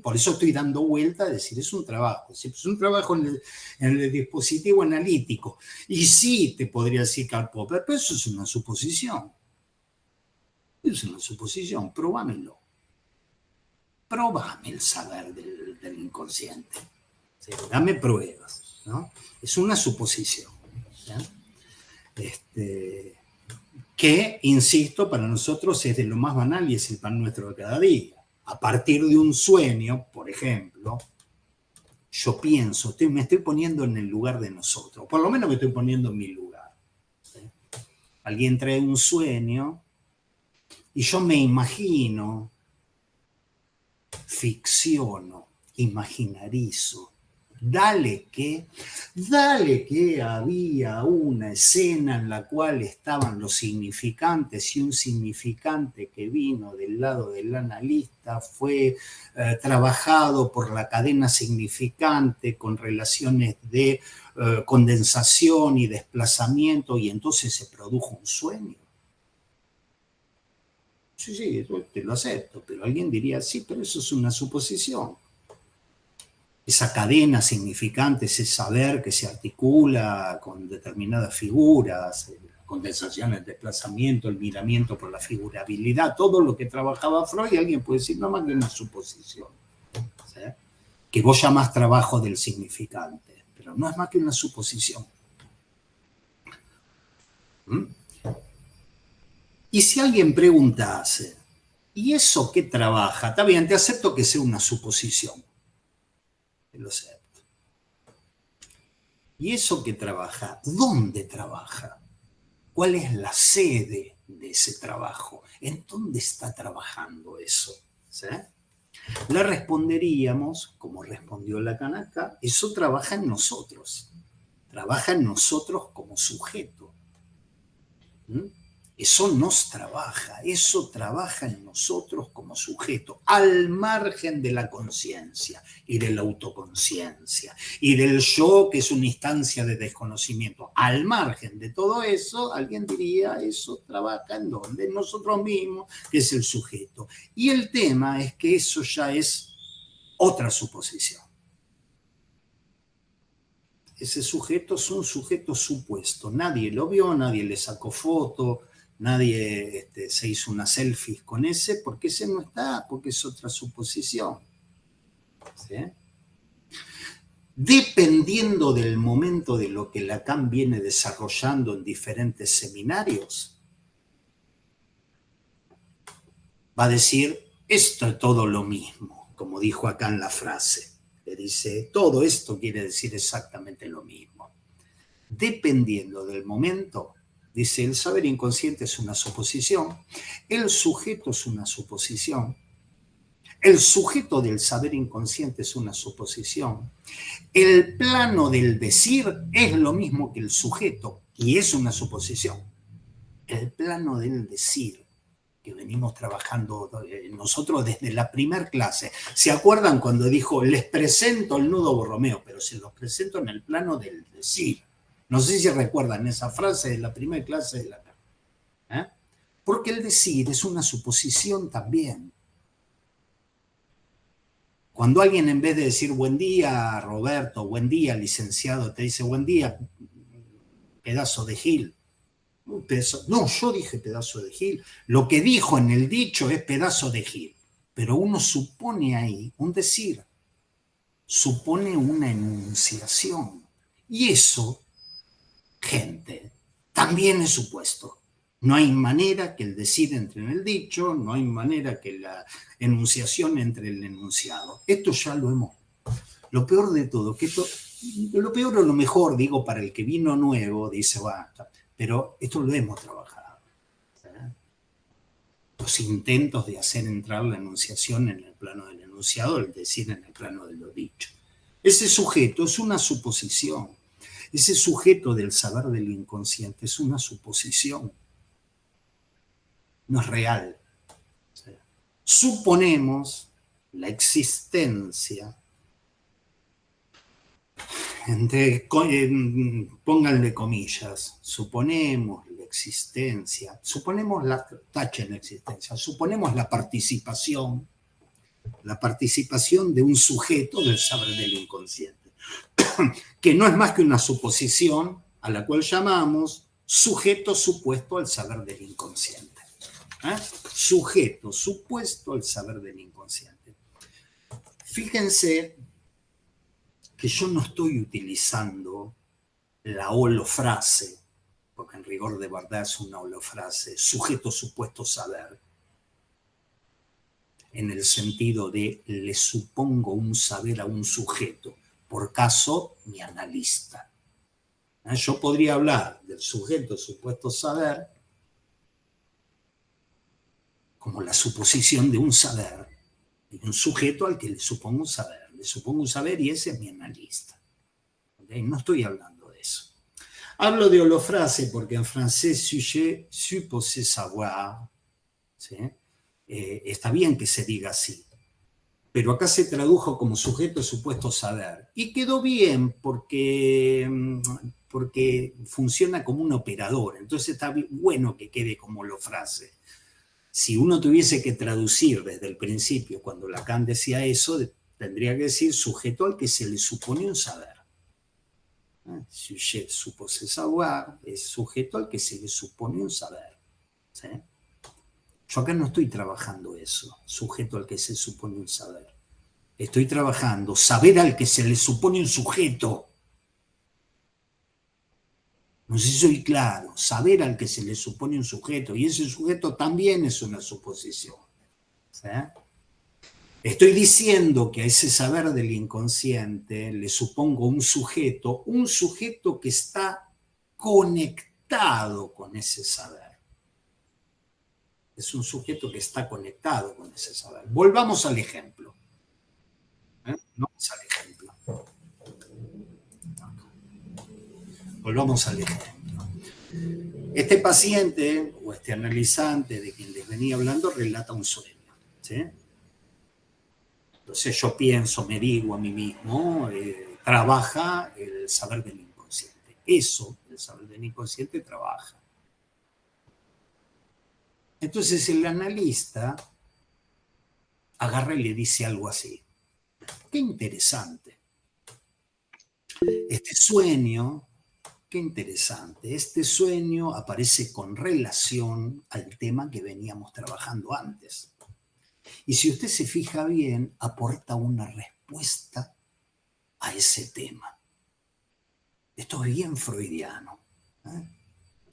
Por eso estoy dando vuelta a decir, es un trabajo. Es un trabajo en el dispositivo analítico. Y sí, te podría decir Karl Popper, pero eso es una suposición. Es una suposición, probámelo. Probame el saber del inconsciente. ¿Sí? Dame pruebas. ¿No? Es una suposición. ¿Ya? Que, insisto, para nosotros es de lo más banal y es el pan nuestro de cada día. A partir de un sueño, por ejemplo, yo pienso, me estoy poniendo en el lugar de nosotros, por lo menos me estoy poniendo en mi lugar. ¿Sí? Alguien trae un sueño y yo me imagino, ficciono, imaginarizo. Dale que había una escena en la cual estaban los significantes y un significante que vino del lado del analista fue trabajado por la cadena significante con relaciones de condensación y desplazamiento y entonces se produjo un sueño. Sí, te lo acepto, pero alguien diría, sí, pero eso es una suposición. Esa cadena significante, ese saber que se articula con determinadas figuras, condensación, el desplazamiento, el miramiento por la figurabilidad, todo lo que trabajaba Freud, alguien puede decir, no más que una suposición. ¿Sí? Que vos llamás trabajo del significante, pero no es más que una suposición. ¿Mm? Y si alguien preguntase, ¿y eso qué trabaja? Está bien, te acepto que sea una suposición. Te lo acepto. ¿Y eso qué trabaja? ¿Dónde trabaja? ¿Cuál es la sede de ese trabajo? ¿En dónde está trabajando eso? ¿Sí? Le responderíamos, como respondió Lacan acá, eso trabaja en nosotros como sujeto. ¿Mm? Eso eso trabaja en nosotros como sujeto, al margen de la conciencia y de la autoconciencia y del yo, que es una instancia de desconocimiento. Al margen de todo eso, alguien diría, eso trabaja en donde, en nosotros mismos, que es el sujeto. Y el tema es que eso ya es otra suposición. Ese sujeto es un sujeto supuesto. Nadie lo vio, nadie le sacó foto, nadie se hizo una selfie con ese, porque ese no está, porque es otra suposición. ¿Sí? Dependiendo del momento de lo que Lacan viene desarrollando en diferentes seminarios, va a decir, esto es todo lo mismo, como dijo acá en la frase. Le dice, todo esto quiere decir exactamente lo mismo. Dependiendo del momento, dice, el saber inconsciente es una suposición, el sujeto es una suposición, el sujeto del saber inconsciente es una suposición, el plano del decir es lo mismo que el sujeto y es una suposición. El plano del decir, que venimos trabajando nosotros desde la primer clase. ¿Se acuerdan cuando dijo, les presento el nudo Borromeo, pero se los presento en el plano del decir? No sé si recuerdan esa frase de la primera clase de Lacan. Porque el decir es una suposición también. Cuando alguien, en vez de decir buen día, Roberto, buen día, licenciado, te dice buen día, pedazo de gil. No, yo dije pedazo de gil. Lo que dijo en el dicho es pedazo de gil. Pero uno supone ahí un decir, supone una enunciación. Y eso, gente, también es supuesto. No hay manera que el decir entre en el dicho, no hay manera que la enunciación entre en el enunciado. Esto ya lo hemos. Lo peor de todo, lo peor o lo mejor, digo, para el que vino nuevo, dice, basta, pero esto lo hemos trabajado. Los intentos de hacer entrar la enunciación en el plano del enunciado, el decir en el plano de lo dicho. Ese sujeto es una suposición. Ese sujeto del saber del inconsciente es una suposición. No es real. Suponemos la existencia, pónganle comillas, suponemos la existencia, suponemos tachen existencia, suponemos la participación de un sujeto del saber del inconsciente, que no es más que una suposición a la cual llamamos sujeto supuesto al saber del inconsciente. Sujeto supuesto al saber del inconsciente. Fíjense que yo no estoy utilizando la holofrase, porque en rigor de verdad es una holofrase, sujeto supuesto saber, en el sentido de le supongo un saber a un sujeto, por caso mi analista. Yo podría hablar del sujeto supuesto saber como la suposición de un saber, de un sujeto al que le supongo un saber. Le supongo un saber y ese es mi analista. ¿Okay? No estoy hablando de eso. Hablo de holofrase porque en francés, sujet, supposé savoir, ¿sí? Está bien que se diga así, pero acá se tradujo como sujeto supuesto saber. Y quedó bien porque funciona como un operador, entonces está bueno que quede como holofrase. Si uno tuviese que traducir desde el principio, cuando Lacan decía eso, tendría que decir sujeto al que se le supone un saber. Sujet supposé savoir es sujeto al que se le supone un saber. ¿Sí? Yo acá no estoy trabajando eso, sujeto al que se supone un saber. Estoy trabajando saber al que se le supone un sujeto. No sé si soy claro, saber al que se le supone un sujeto, y ese sujeto también es una suposición. ¿Sí? Estoy diciendo que a ese saber del inconsciente le supongo un sujeto que está conectado con ese saber. Es un sujeto que está conectado con ese saber. Volvamos al ejemplo. Vamos al ejemplo. Volvamos al ejemplo. Este paciente o este analizante de quien les venía hablando relata un sueño, ¿sí? Entonces yo pienso, me digo a mí mismo, trabaja el saber del inconsciente. Eso, el saber del inconsciente, trabaja. Entonces el analista agarra y le dice algo así. Qué interesante. Este sueño, qué interesante. Este sueño aparece con relación al tema que veníamos trabajando antes. Y si usted se fija bien, aporta una respuesta a ese tema. Esto es bien freudiano.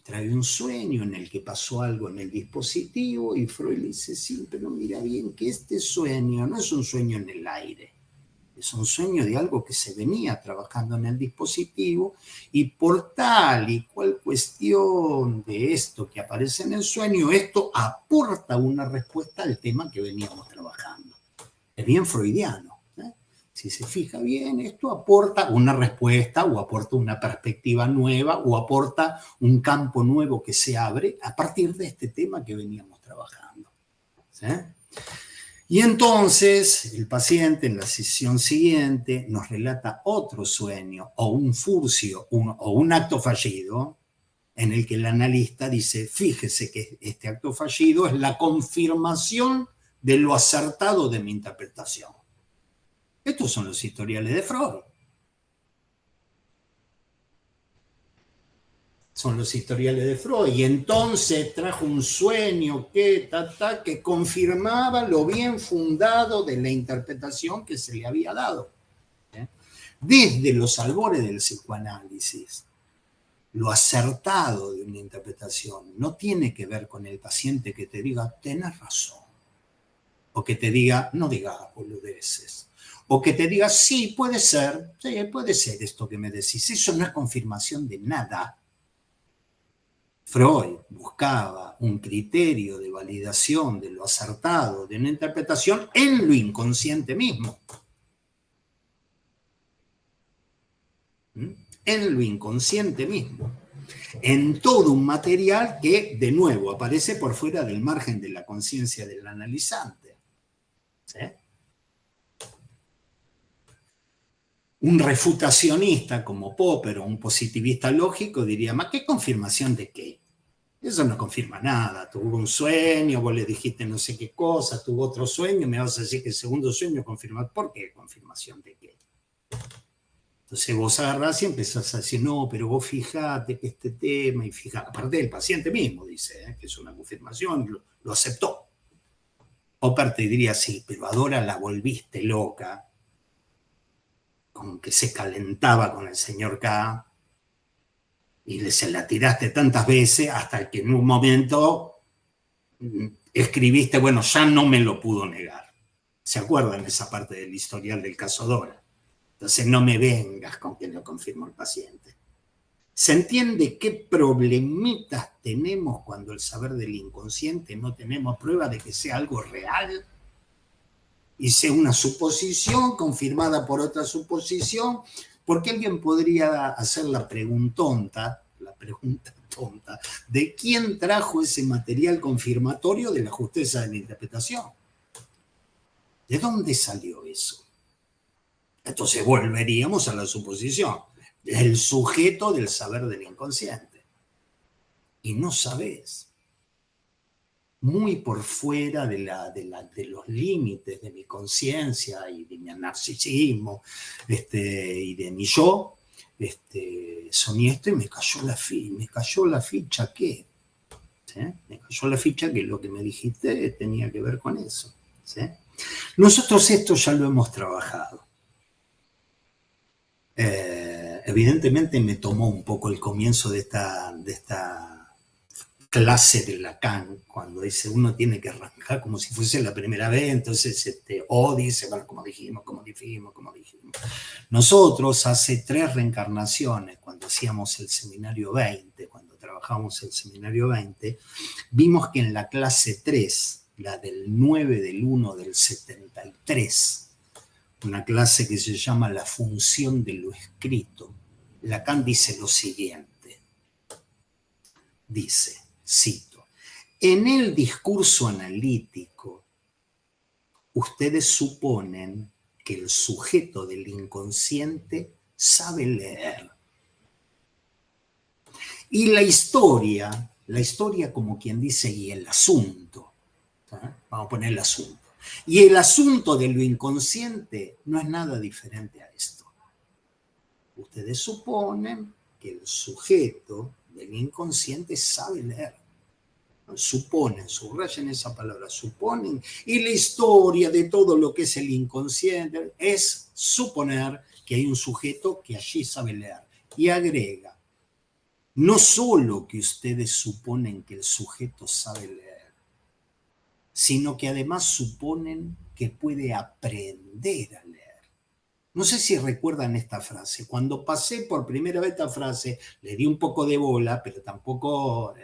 Trae un sueño en el que pasó algo en el dispositivo y Freud le dice, sí, pero mira bien que este sueño no es un sueño en el aire. Es un sueño de algo que se venía trabajando en el dispositivo y por tal y cual cuestión de esto que aparece en el sueño, esto aporta una respuesta al tema que veníamos trabajando. Es bien freudiano. Si se fija bien, esto aporta una respuesta o aporta una perspectiva nueva o aporta un campo nuevo que se abre a partir de este tema que veníamos trabajando. ¿Sí? Y entonces el paciente en la sesión siguiente nos relata otro sueño o un furcio o un acto fallido en el que el analista dice, fíjese que este acto fallido es la confirmación de lo acertado de mi interpretación. Estos son los historiales de Freud. Son los historiales de Freud. Y entonces trajo un sueño que confirmaba lo bien fundado de la interpretación que se le había dado. Desde los albores del psicoanálisis, lo acertado de una interpretación no tiene que ver con el paciente que te diga, tenés razón. O que te diga, no digas boludeces. O que te diga, sí, puede ser esto que me decís. Eso no es confirmación de nada. Freud buscaba un criterio de validación de lo acertado de una interpretación en lo inconsciente mismo. En lo inconsciente mismo. En todo un material que, de nuevo, aparece por fuera del margen de la conciencia del analizante. ¿Sí? Un refutacionista como Popper o un positivista lógico diría, ¿más qué confirmación de qué? Eso no confirma nada. Tuvo un sueño, vos le dijiste no sé qué cosa, tuvo otro sueño, me vas a decir que el segundo sueño confirma. ¿Por qué confirmación de qué? Entonces vos agarrás y empezás a decir, no, pero vos fijate que este tema, y fijate, aparte del paciente mismo dice, que es una confirmación, lo aceptó. Popper te diría, sí, pero ahora la volviste loca, con que se calentaba con el señor K, y se la tiraste tantas veces hasta que en un momento escribiste, bueno, ya no me lo pudo negar. ¿Se acuerdan esa parte del historial del caso Dora? Entonces no me vengas con que lo confirmó el paciente. ¿Se entiende qué problemitas tenemos cuando el saber del inconsciente no tenemos prueba de que sea algo real? Y sea una suposición confirmada por otra suposición, porque alguien podría hacer la pregunta tonta, ¿de quién trajo ese material confirmatorio de la justeza de la interpretación? ¿De dónde salió eso? Entonces volveríamos a la suposición, el sujeto del saber del inconsciente. Y no sabés. Muy por fuera de los límites de mi conciencia y de mi narcisismo y de mi yo, soñé esto y me cayó la ficha que, ¿sí? Me cayó la ficha que lo que me dijiste tenía que ver con eso. ¿Sí? Nosotros esto ya lo hemos trabajado. Evidentemente me tomó un poco el comienzo de esta clase de Lacan, cuando dice uno tiene que arrancar como si fuese la primera vez, entonces dice, bueno, como dijimos. Nosotros hace 3 reencarnaciones, cuando hacíamos el seminario 20, cuando trabajamos el seminario 20, vimos que en la clase 3, la del 9 del 1 del 73, una clase que se llama La función de lo escrito, Lacan dice lo siguiente, dice, cito, en el discurso analítico, ustedes suponen que el sujeto del inconsciente sabe leer. Y la historia como quien dice, y el asunto, ¿eh? Vamos a poner el asunto. Y el asunto de lo inconsciente no es nada diferente a esto. Ustedes suponen que el sujeto del inconsciente sabe leer. Suponen, subrayen esa palabra, suponen. Y la historia de todo lo que es el inconsciente es suponer que hay un sujeto que allí sabe leer. Y agrega, no solo que ustedes suponen que el sujeto sabe leer, sino que además suponen que puede aprender a leer. No sé si recuerdan esta frase. Cuando pasé por primera vez esta frase, le di un poco de bola, pero tampoco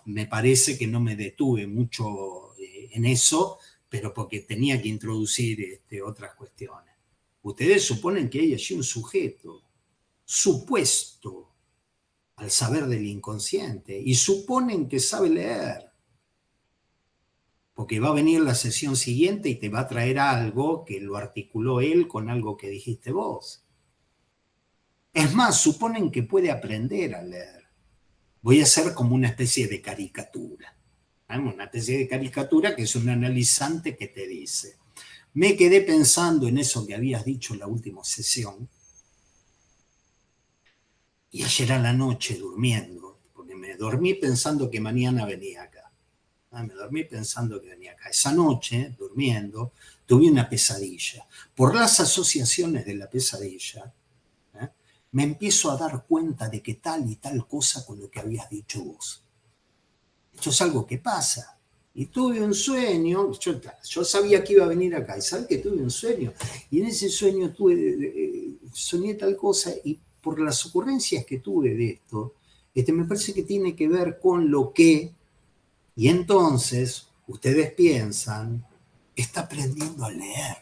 me parece que no me detuve mucho en eso, pero porque tenía que introducir otras cuestiones. Ustedes suponen que hay allí un sujeto supuesto al saber del inconsciente y suponen que sabe leer. Porque va a venir la sesión siguiente y te va a traer algo que lo articuló él con algo que dijiste vos. Es más, suponen que puede aprender a leer. Voy a hacer como una especie de caricatura. Una especie de caricatura que es un analizante que te dice, me quedé pensando en eso que habías dicho en la última sesión y ayer a la noche durmiendo, porque me dormí pensando que mañana venía acá. Me dormí pensando que venía acá. Esa noche, durmiendo, tuve una pesadilla. Por las asociaciones de la pesadilla, me empiezo a dar cuenta de que tal y tal cosa con lo que habías dicho vos. Esto es algo que pasa. Y tuve un sueño, yo sabía que iba a venir acá, y sabes que tuve un sueño. Y en ese sueño soñé tal cosa, y por las ocurrencias que tuve de esto, me parece que tiene que ver con lo que. Y entonces, ustedes piensan, está aprendiendo a leer.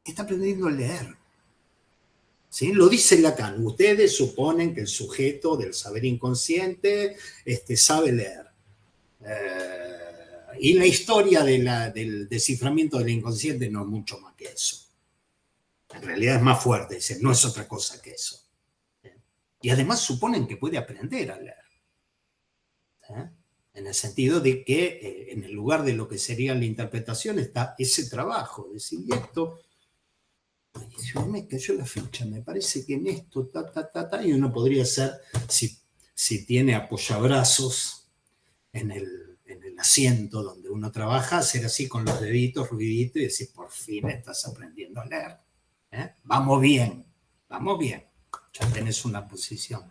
Está aprendiendo a leer. ¿Sí? Lo dice Lacan. Ustedes suponen que el sujeto del saber inconsciente sabe leer. Y la historia del desciframiento del inconsciente no es mucho más que eso. En realidad es más fuerte, dice, no es otra cosa que eso. Y además suponen que puede aprender a leer. En el sentido de que en el lugar de lo que sería la interpretación está ese trabajo, decir, y esto, me cayó la ficha, me parece que en esto, y uno podría hacer, si tiene apoyabrazos en el asiento donde uno trabaja, hacer así con los deditos, ruidito, y decir, por fin estás aprendiendo a leer. Vamos bien, ya tenés una posición.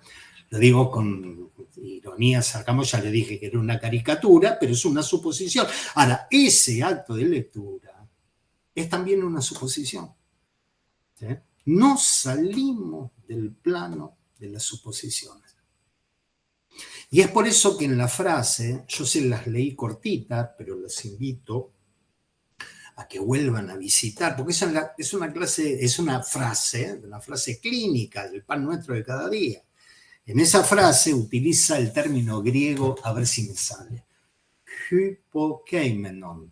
Lo digo con ironía, sacamos, ya le dije que era una caricatura, pero es una suposición. Ahora, ese acto de lectura es también una suposición. ¿Sí? No salimos del plano de las suposiciones. Y es por eso que en la frase, yo se las leí cortitas, pero los invito a que vuelvan a visitar, porque es una frase clínica del pan nuestro de cada día. En esa frase utiliza el término griego, a ver si me sale, hypokeimenon.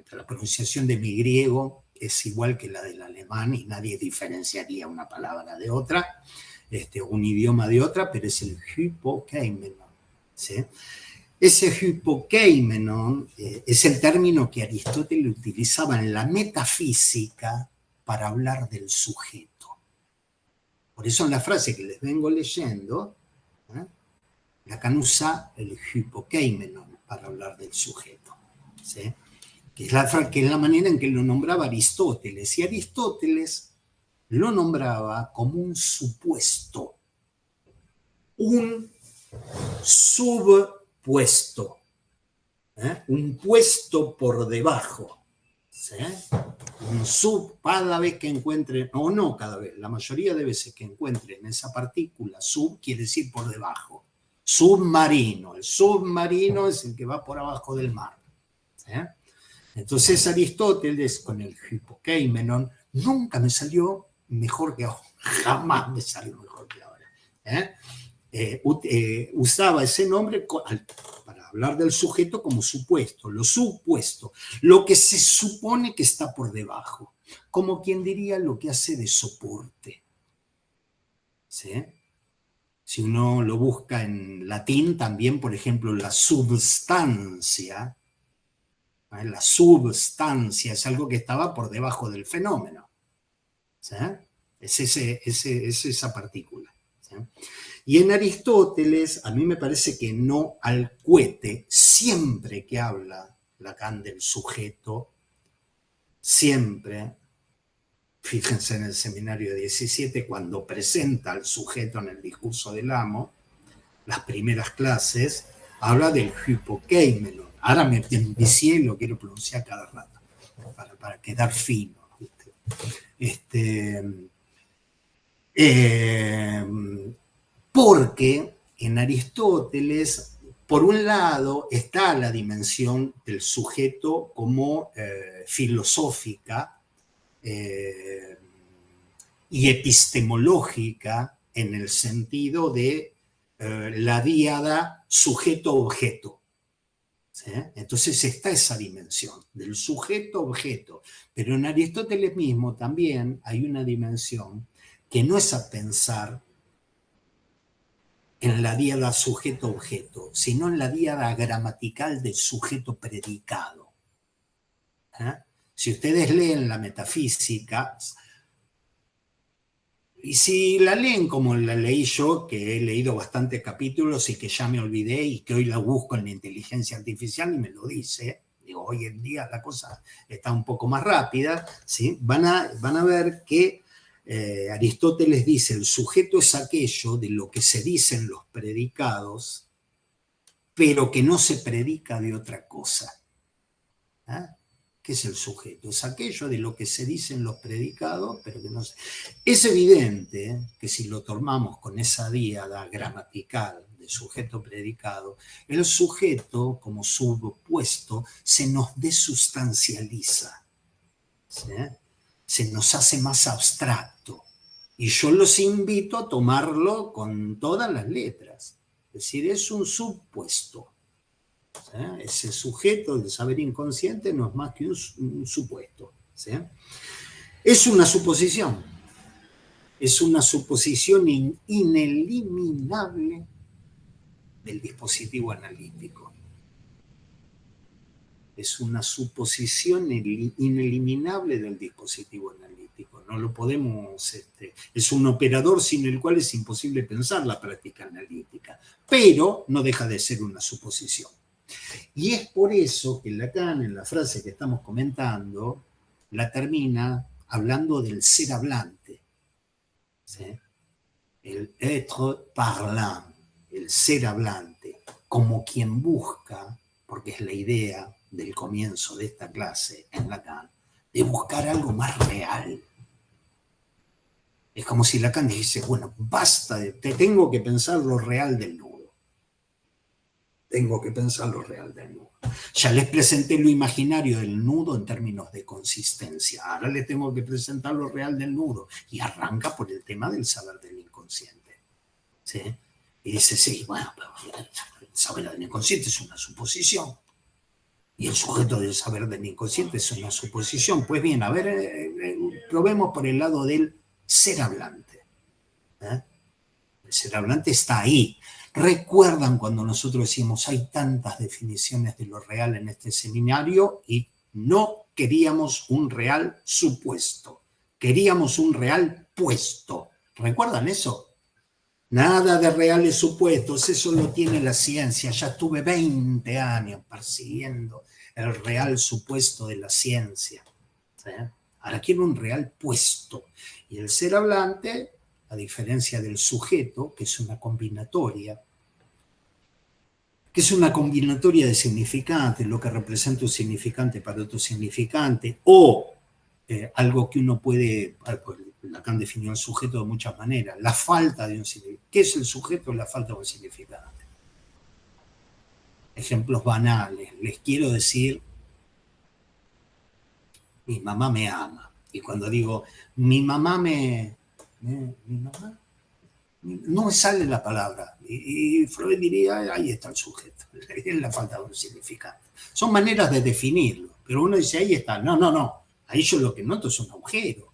La pronunciación de mi griego es igual que la del alemán y nadie diferenciaría una palabra de otra, un idioma de otra, pero es el hypokeimenon. ¿Sí? Ese hypokeimenon es el término que Aristóteles utilizaba en la metafísica para hablar del sujeto. Por eso en la frase que les vengo leyendo, Lacan usa el hypokeimenon para hablar del sujeto, ¿sí? que es la manera en que lo nombraba Aristóteles. Y Aristóteles lo nombraba como un supuesto, un subpuesto, un puesto por debajo. ¿Sí? un sub, cada vez que encuentren, o no cada vez, la mayoría de veces que encuentren esa partícula, sub quiere decir por debajo. Submarino, el submarino es el que va por abajo del mar. ¿Eh? Entonces Aristóteles, con el Hypokeimenon, nunca me salió mejor que ahora, jamás me salió mejor que ahora. Usaba ese nombre para hablar del sujeto como supuesto, lo supuesto, lo que se supone que está por debajo, como quien diría lo que hace de soporte. ¿Sí? Si uno lo busca en latín, también, por ejemplo, la substancia es algo que estaba por debajo del fenómeno. ¿Sí? Es esa partícula. ¿Sí? Y en Aristóteles, a mí me parece que no al cohete, siempre que habla Lacan del sujeto, siempre, fíjense en el seminario 17, cuando presenta al sujeto en el discurso del amo, las primeras clases, habla del Hypokeimenon. Ahora me envicié y lo quiero pronunciar cada rato, para quedar fino. Porque en Aristóteles, por un lado, está la dimensión del sujeto como filosófica y epistemológica, en el sentido de la díada sujeto-objeto. ¿Sí? Entonces está esa dimensión del sujeto-objeto. Pero en Aristóteles mismo también hay una dimensión que no es a pensar en la díada sujeto-objeto, sino en la díada gramatical del sujeto-predicado. Si ustedes leen la metafísica, y si la leen como la leí yo, que he leído bastantes capítulos y que ya me olvidé y que hoy la busco en la inteligencia artificial y me lo dice, digo, hoy en día la cosa está un poco más rápida, ¿sí? Van a ver que Aristóteles dice, el sujeto es aquello de lo que se dicen los predicados, pero que no se predica de otra cosa. ¿Eh? ¿Qué es el sujeto? Es aquello de lo que se dicen los predicados, pero que no se... Es evidente que si lo tomamos con esa díada gramatical de sujeto-predicado, el sujeto como supuesto se nos desustancializa, ¿sí? Se nos hace más abstracto. Y yo los invito a tomarlo con todas las letras. Es decir, es un supuesto. Ese sujeto del saber inconsciente no es más que un supuesto. ¿Sí? Es una suposición. Es una suposición ineliminable del dispositivo analítico. Es una suposición ineliminable del dispositivo analítico. No lo podemos... es un operador sin el cual es imposible pensar la práctica analítica. Pero no deja de ser una suposición. Y es por eso que Lacan, en la frase que estamos comentando, la termina hablando del ser hablante. ¿Sí? El être parlant, el ser hablante, como quien busca, porque es la idea del comienzo de esta clase en Lacan, de buscar algo más real. Es como si Lacan dijese, bueno, basta, te tengo que pensar lo real del nudo. Tengo que pensar lo real del nudo. Ya les presenté lo imaginario del nudo en términos de consistencia. Ahora les tengo que presentar lo real del nudo. Y arranca por el tema del saber del inconsciente. ¿Sí? Y dice, sí, bueno, pero el saber del inconsciente es una suposición. Y el sujeto del saber del inconsciente es una suposición. Pues bien, a ver, probemos por el lado del ser hablante. El ser hablante está ahí. ¿Recuerdan cuando nosotros decimos hay tantas definiciones de lo real en este seminario y no queríamos un real supuesto? Queríamos un real puesto. ¿Recuerdan eso? Nada de reales supuestos, eso lo tiene la ciencia. Ya estuve 20 años persiguiendo el real supuesto de la ciencia. ¿Sí? Ahora quiero un real puesto. Y el ser hablante, a diferencia del sujeto, que es una combinatoria de significantes, lo que representa un significante para otro significante, o algo que uno puede, pues Lacan definió el sujeto de muchas maneras, la falta de un significado. ¿Qué es el sujeto? La falta de un significado. Ejemplos banales, les quiero decir, mi mamá me ama. Y cuando digo, mi mamá mi mamá, no me sale la palabra. Y Freud diría, ahí está el sujeto, es la falta de un significado. Son maneras de definirlo, pero uno dice, ahí está. No, no, no, ahí yo lo que noto es un agujero.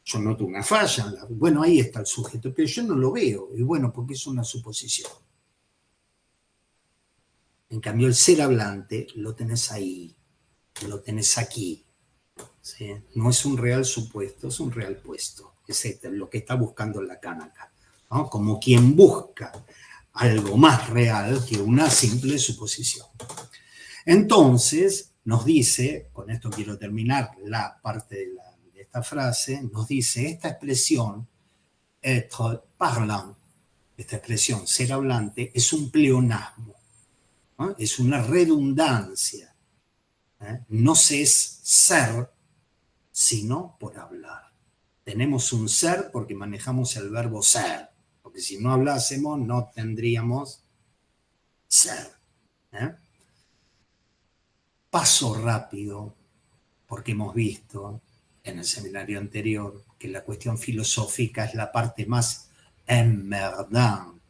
Yo noto una falla. Bueno, ahí está el sujeto, pero yo no lo veo. Y bueno, porque es una suposición. En cambio, el ser hablante lo tenés ahí, lo tenés aquí. ¿Sí? No es un real supuesto, es un real puesto. Es lo que está buscando Lacan acá, ¿no? Como quien busca algo más real que una simple suposición. Entonces, nos dice, con esto quiero terminar la parte de esta frase, nos dice, esta expresión, être parlant, esta expresión, ser hablante, es un pleonasmo, ¿no? Es una redundancia. No se es ser, sino por hablar. Tenemos un ser porque manejamos el verbo ser, porque si no hablásemos no tendríamos ser. Paso rápido, porque hemos visto en el seminario anterior que la cuestión filosófica es la parte más emmerdante,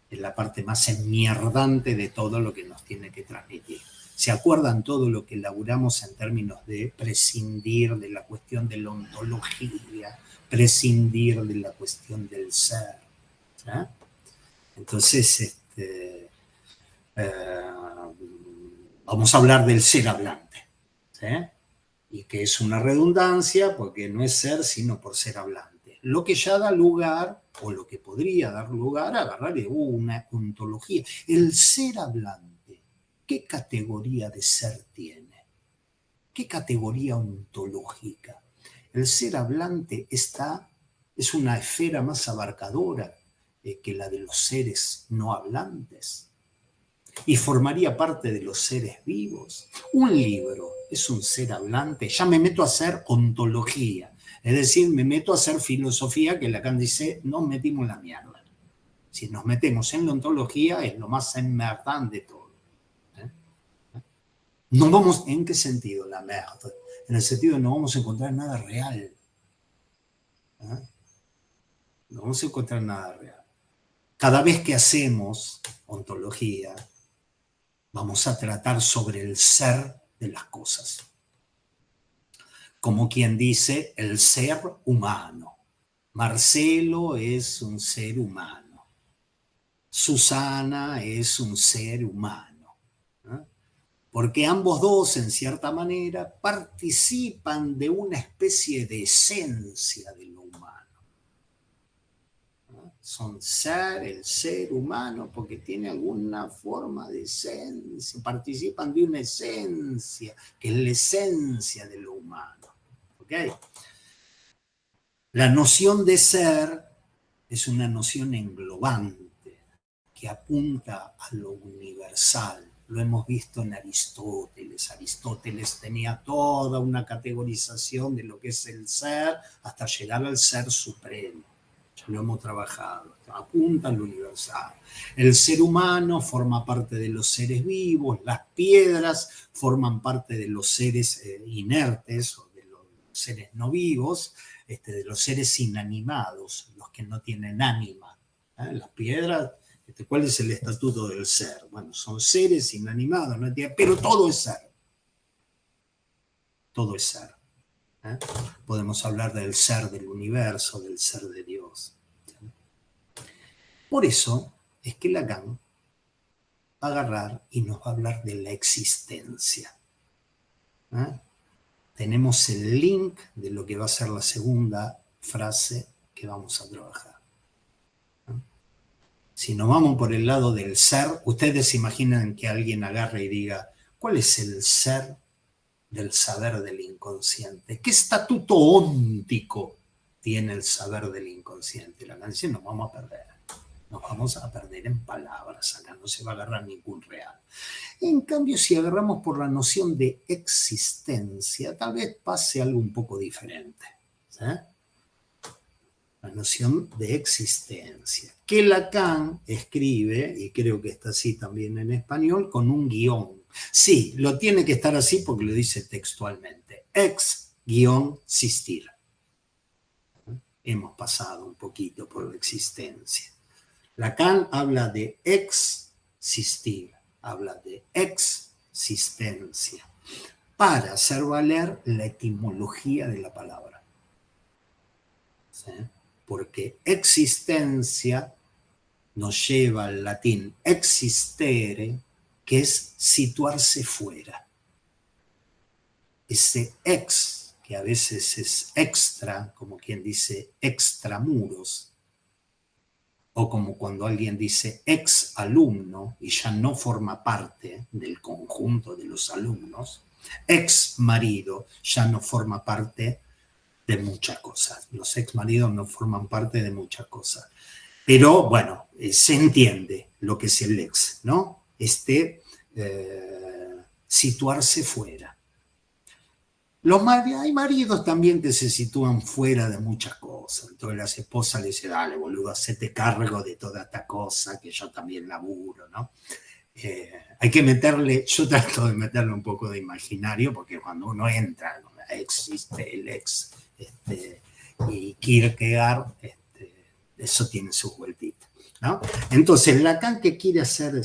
es la parte más enmierdante de todo lo que nos tiene que transmitir. ¿Se acuerdan todo lo que elaboramos en términos de prescindir de la cuestión de la ontología, prescindir de la cuestión del ser? ¿Eh? Entonces, vamos a hablar del ser hablante, ¿sí? Y que es una redundancia porque no es ser sino por ser hablante. Lo que ya da lugar, o lo que podría dar lugar a agarrar una ontología. El ser hablante, ¿qué categoría de ser tiene? ¿Qué categoría ontológica? El ser hablante es una esfera más abarcadora que la de los seres no hablantes. Y formaría parte de los seres vivos. Un libro es un ser hablante. Ya me meto a hacer ontología. Es decir, me meto a hacer filosofía, que Lacan dice, nos metimos en la mierda. Si nos metemos en la ontología, es lo más emmerdante de todo. No vamos, ¿en qué sentido la merda? En el sentido de no vamos a encontrar nada real. No vamos a encontrar nada real. Cada vez que hacemos ontología, vamos a tratar sobre el ser de las cosas. Como quien dice, el ser humano. Marcelo es un ser humano. Susana es un ser humano. ¿No? Porque ambos dos, en cierta manera, participan de una especie de esencia de lo humano. Son el ser humano, porque tiene alguna forma de esencia, participan de una esencia, que es la esencia de lo humano. ¿Okay? La noción de ser es una noción englobante, que apunta a lo universal. Lo hemos visto en Aristóteles. Aristóteles tenía toda una categorización de lo que es el ser hasta llegar al ser supremo. Ya lo hemos trabajado, apunta al universal. El ser humano forma parte de los seres vivos, las piedras forman parte de los seres inertes o de los seres no vivos, de los seres inanimados, los que no tienen ánima. Las piedras, ¿cuál es el estatuto del ser? Bueno, son seres inanimados, ¿no? Pero todo es ser. Todo es ser. Podemos hablar del ser del universo, del ser de Dios. Por eso es que Lacan va a agarrar y nos va a hablar de la existencia. Tenemos el link de lo que va a ser la segunda frase que vamos a trabajar. Si nos vamos por el lado del ser, ustedes se imaginan que alguien agarre y diga, ¿cuál es el ser del saber del inconsciente? ¿Qué estatuto óntico tiene el saber del inconsciente? La canción nos vamos a perder. Nos vamos a perder en palabras, acá no se va a agarrar ningún real. En cambio, si agarramos por la noción de existencia, tal vez pase algo un poco diferente. ¿Sí? La noción de existencia, que Lacan escribe, y creo que está así también en español, con un guión. Sí, lo tiene que estar así porque lo dice textualmente. Ex-sistir. Hemos pasado un poquito por la existencia. Lacan habla de existir, habla de existencia, para hacer valer la etimología de la palabra. ¿Sí? Porque existencia nos lleva al latín existere, que es situarse fuera. Ese ex, que a veces es extra, como quien dice extramuros, o como cuando alguien dice ex alumno y ya no forma parte del conjunto de los alumnos, ex marido ya no forma parte de muchas cosas. Los ex maridos no forman parte de muchas cosas. Pero bueno, se entiende lo que es el ex, ¿no? Situarse fuera. Hay maridos también que se sitúan fuera de muchas cosas. Entonces las esposas le dicen, dale, boludo, hacete cargo de toda esta cosa, que yo también laburo, ¿no? Hay que meterle, yo trato de meterle un poco de imaginario, porque cuando uno entra, existe el ex, y Kierkegaard, eso tiene sus vueltitas, ¿no? Entonces, Lacan, ¿qué quiere hacer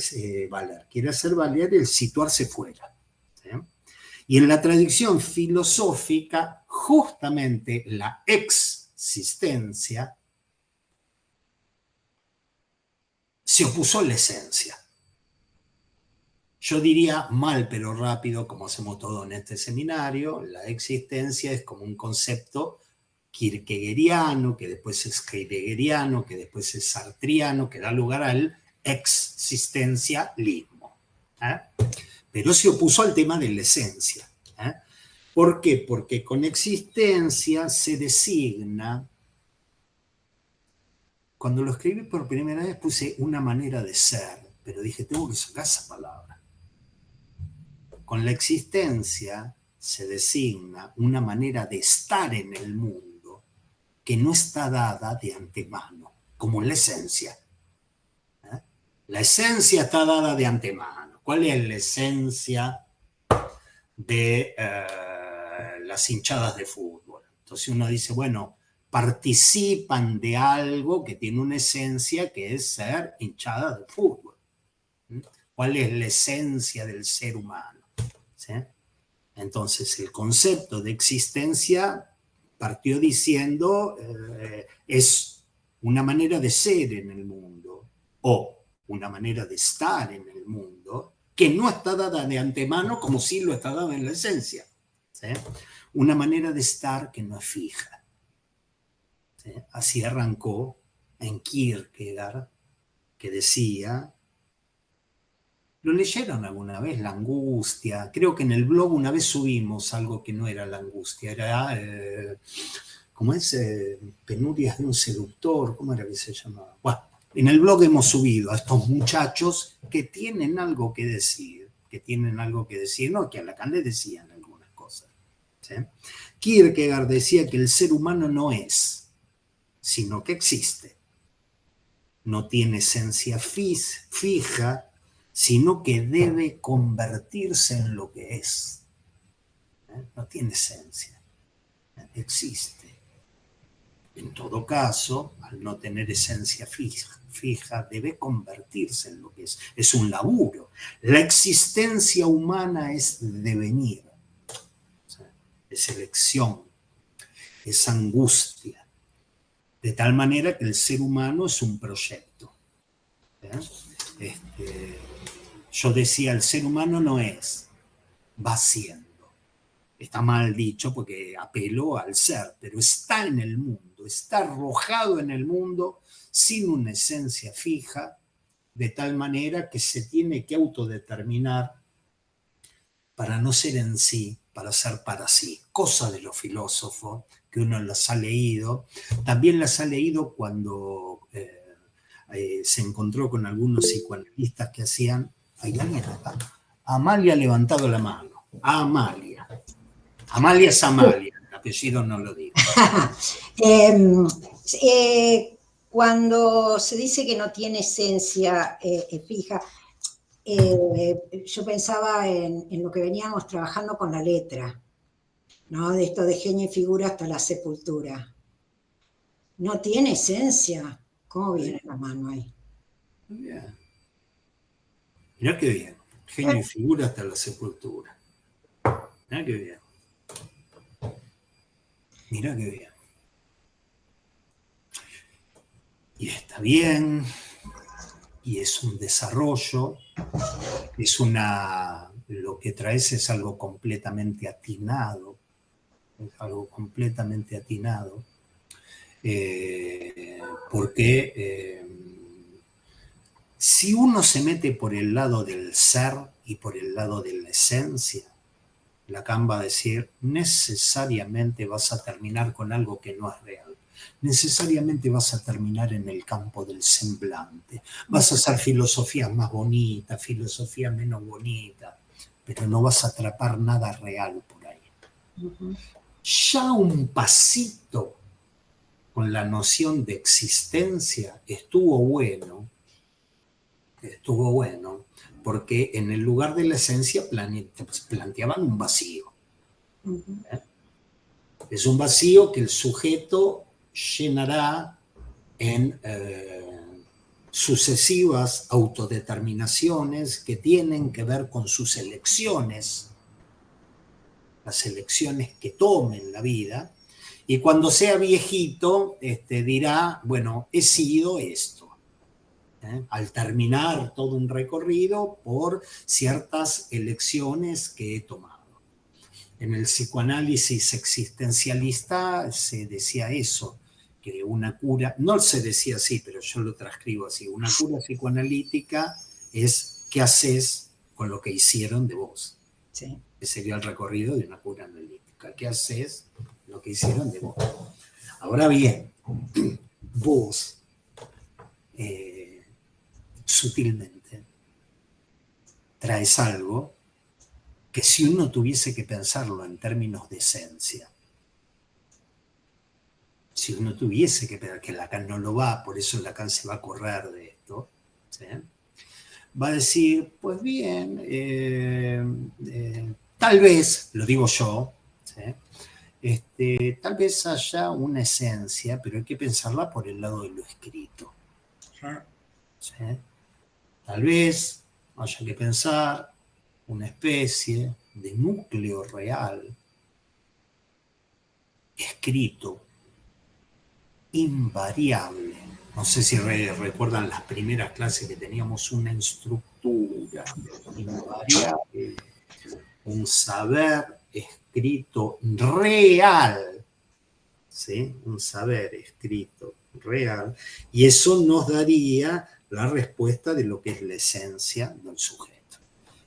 valer? Quiere hacer valer el situarse fuera. ¿Sí? Y en la tradición filosófica, justamente la existencia se opuso a la esencia. Yo diría mal pero rápido, como hacemos todo en este seminario, la existencia es como un concepto kierkegaeriano, que después es heideggeriano, que después es sartriano, que da lugar al existencialismo. Pero se opuso al tema de la esencia. ¿Por qué? Porque con existencia se designa, cuando lo escribí por primera vez puse una manera de ser, pero dije, tengo que sacar esa palabra. Con la existencia se designa una manera de estar en el mundo que no está dada de antemano, como la esencia. La esencia está dada de antemano. ¿Cuál es la esencia de las hinchadas de fútbol? Entonces uno dice, bueno, participan de algo que tiene una esencia que es ser hinchada de fútbol. ¿Cuál es la esencia del ser humano? ¿Sí? Entonces el concepto de existencia partió diciendo es una manera de ser en el mundo o una manera de estar en el mundo que no está dada de antemano como si lo está dada en la esencia. ¿Sí? Una manera de estar que no es fija. ¿Sí? Así arrancó en Kierkegaard, que decía, ¿lo leyeron alguna vez? La angustia. Creo que en el blog una vez subimos algo que no era la angustia, era, ¿cómo es? Penurias de un seductor, ¿cómo era que se llamaba? Bueno, en el blog hemos subido a estos muchachos que tienen algo que decir, no, que a Lacan le decían algunas cosas. ¿Sí? Kierkegaard decía que el ser humano no es, sino que existe. No tiene esencia fija, sino que debe convertirse en lo que es. No tiene esencia, existe. En todo caso, al no tener esencia fija, debe convertirse en lo que es. Es un laburo. La existencia humana es devenir, es elección, es angustia. De tal manera que el ser humano es un proyecto. Yo decía, el ser humano no es, va siendo. Está mal dicho porque apeló al ser, pero está en el mundo, está arrojado en el mundo sin una esencia fija, de tal manera que se tiene que autodeterminar para no ser en sí, para ser para sí. Cosa de los filósofos, que uno las ha leído. También las ha leído cuando se encontró con algunos psicoanalistas que hacían, ¿hay alguien acá? Amalia ha levantado la mano. Amalia. Amalia es Amalia, el apellido no lo digo.
Cuando se dice que no tiene esencia fija, yo pensaba en lo que veníamos trabajando con la letra, ¿no? De esto de genio y figura hasta la sepultura. No tiene esencia. ¿Cómo viene la mano ahí?
Muy bien. Mirá qué bien. Genio y figura hasta la sepultura. Mirá qué bien. Mirá qué bien. Y está bien, y es un desarrollo, lo que traes es algo completamente atinado, porque si uno se mete por el lado del ser y por el lado de la esencia, Lacan va a decir, necesariamente vas a terminar con algo que no es real. Necesariamente vas a terminar en el campo del semblante. Vas a hacer filosofía más bonita, filosofía menos bonita, pero no vas a atrapar nada real por ahí. Ya un pasito con la noción de existencia estuvo bueno, porque en el lugar de la esencia planteaban un vacío. Es un vacío que el sujeto llenará en sucesivas autodeterminaciones que tienen que ver con sus elecciones, las elecciones que tome en la vida, y cuando sea viejito dirá, bueno, he sido esto. Al terminar todo un recorrido por ciertas elecciones que he tomado. En el psicoanálisis existencialista se decía eso, que una cura, no se decía así, pero yo lo transcribo así, una cura psicoanalítica es qué haces con lo que hicieron de vos.
Sí.
Ese sería el recorrido de una cura analítica. ¿Qué haces con lo que hicieron de vos? Ahora bien, vos sutilmente traes algo que si uno tuviese que pensarlo en términos de esencia, si uno tuviese que pensar que Lacan no lo va, por eso Lacan se va a correr de esto, ¿sí? Va a decir, pues bien, tal vez, lo digo yo, ¿sí? Tal vez haya una esencia, pero hay que pensarla por el lado de lo escrito. ¿Sí? Tal vez haya que pensar una especie de núcleo real, escrito, invariable. No sé si recuerdan las primeras clases que teníamos una estructura invariable, un saber escrito real, ¿sí? Un saber escrito real, y eso nos daría la respuesta de lo que es la esencia del sujeto.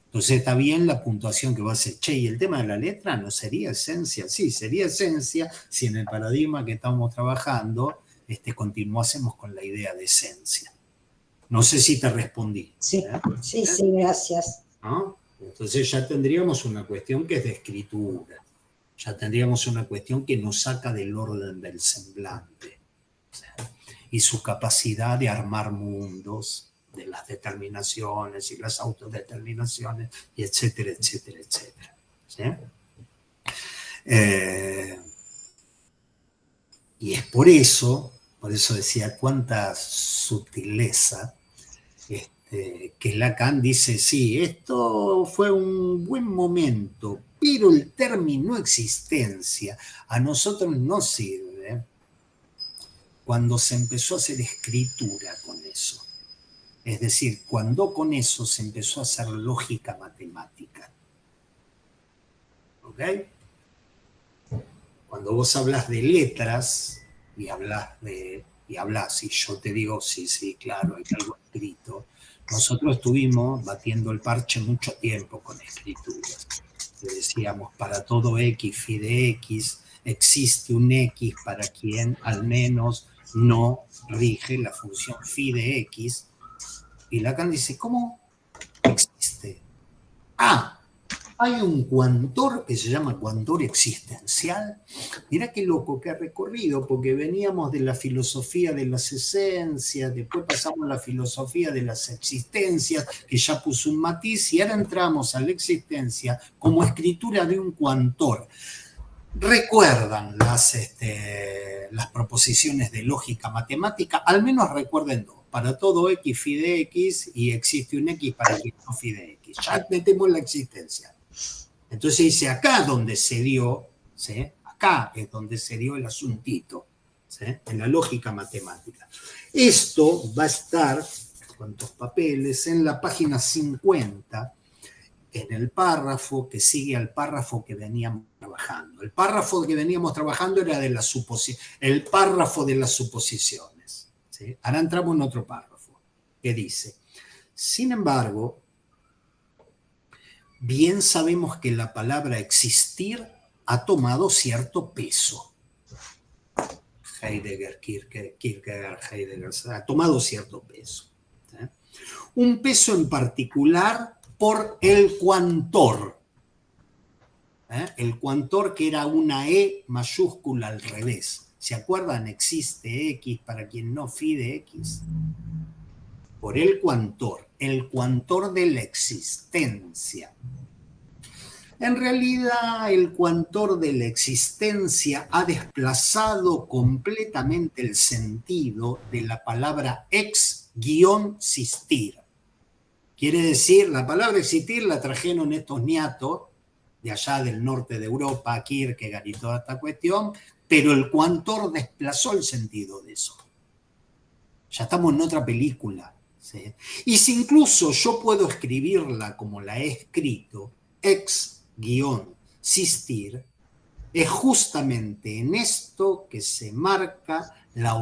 Entonces está bien la puntuación que va a ser, che, y el tema de la letra no sería esencia. Sí, sería esencia si en el paradigma que estamos trabajando continuásemos con la idea de esencia. No sé si te respondí.
Sí, sí, sí, gracias.
¿No? Entonces ya tendríamos una cuestión que es de escritura. Ya tendríamos una cuestión que nos saca del orden del semblante. ¿Sí? Y su capacidad de armar mundos, de las determinaciones y las autodeterminaciones, y etcétera, etcétera, etcétera. ¿Sí? Y es por eso decía, cuánta sutileza, que Lacan dice, sí, esto fue un buen momento, pero el término existencia a nosotros no sirve cuando se empezó a hacer escritura con eso. Es decir, cuando con eso se empezó a hacer lógica matemática. ¿Ok? Cuando vos hablas de letras y hablas y yo te digo, sí, claro, hay algo escrito. Nosotros estuvimos batiendo el parche mucho tiempo con escrituras. Le decíamos, para todo X, phi de X, existe un X para quien al menos no rige la función phi de X. Y Lacan dice, ¿cómo existe? Hay un cuantor que se llama cuantor existencial. Mirá qué loco que ha recorrido, porque veníamos de la filosofía de las esencias, después pasamos a la filosofía de las existencias, que ya puso un matiz, y ahora entramos a la existencia como escritura de un cuantor. Recuerdan las proposiciones de lógica matemática, al menos recuerden dos: para todo x phi de x, y existe un x para quien no phi de x. Ya metemos la existencia. Entonces dice, acá es donde se dio, ¿sí? Acá es donde se dio el asuntito, ¿sí? En la lógica matemática. Esto va a estar, ¿cuántos papeles? En la página 50, en el párrafo que sigue al párrafo que veníamos trabajando. El párrafo que veníamos trabajando era el párrafo de las suposiciones, ¿sí? Ahora entramos en otro párrafo que dice, sin embargo, bien sabemos que la palabra existir ha tomado cierto peso. Kierkegaard, Heidegger, ha tomado cierto peso. ¿Sí? Un peso en particular por el cuantor. El cuantor, que era una E mayúscula al revés. ¿Se acuerdan? Existe X para quien no phi de X. Por el cuantor de la existencia. En realidad, el cuantor de la existencia ha desplazado completamente el sentido de la palabra ex-sistir. Quiere decir, la palabra existir la trajeron estos niatos de allá del norte de Europa, Kierkegaard y toda esta cuestión, pero el cuantor desplazó el sentido de eso. Ya estamos en otra película. ¿Sí? Y si incluso yo puedo escribirla como la he escrito, ex-sistir, es justamente en esto que se marca la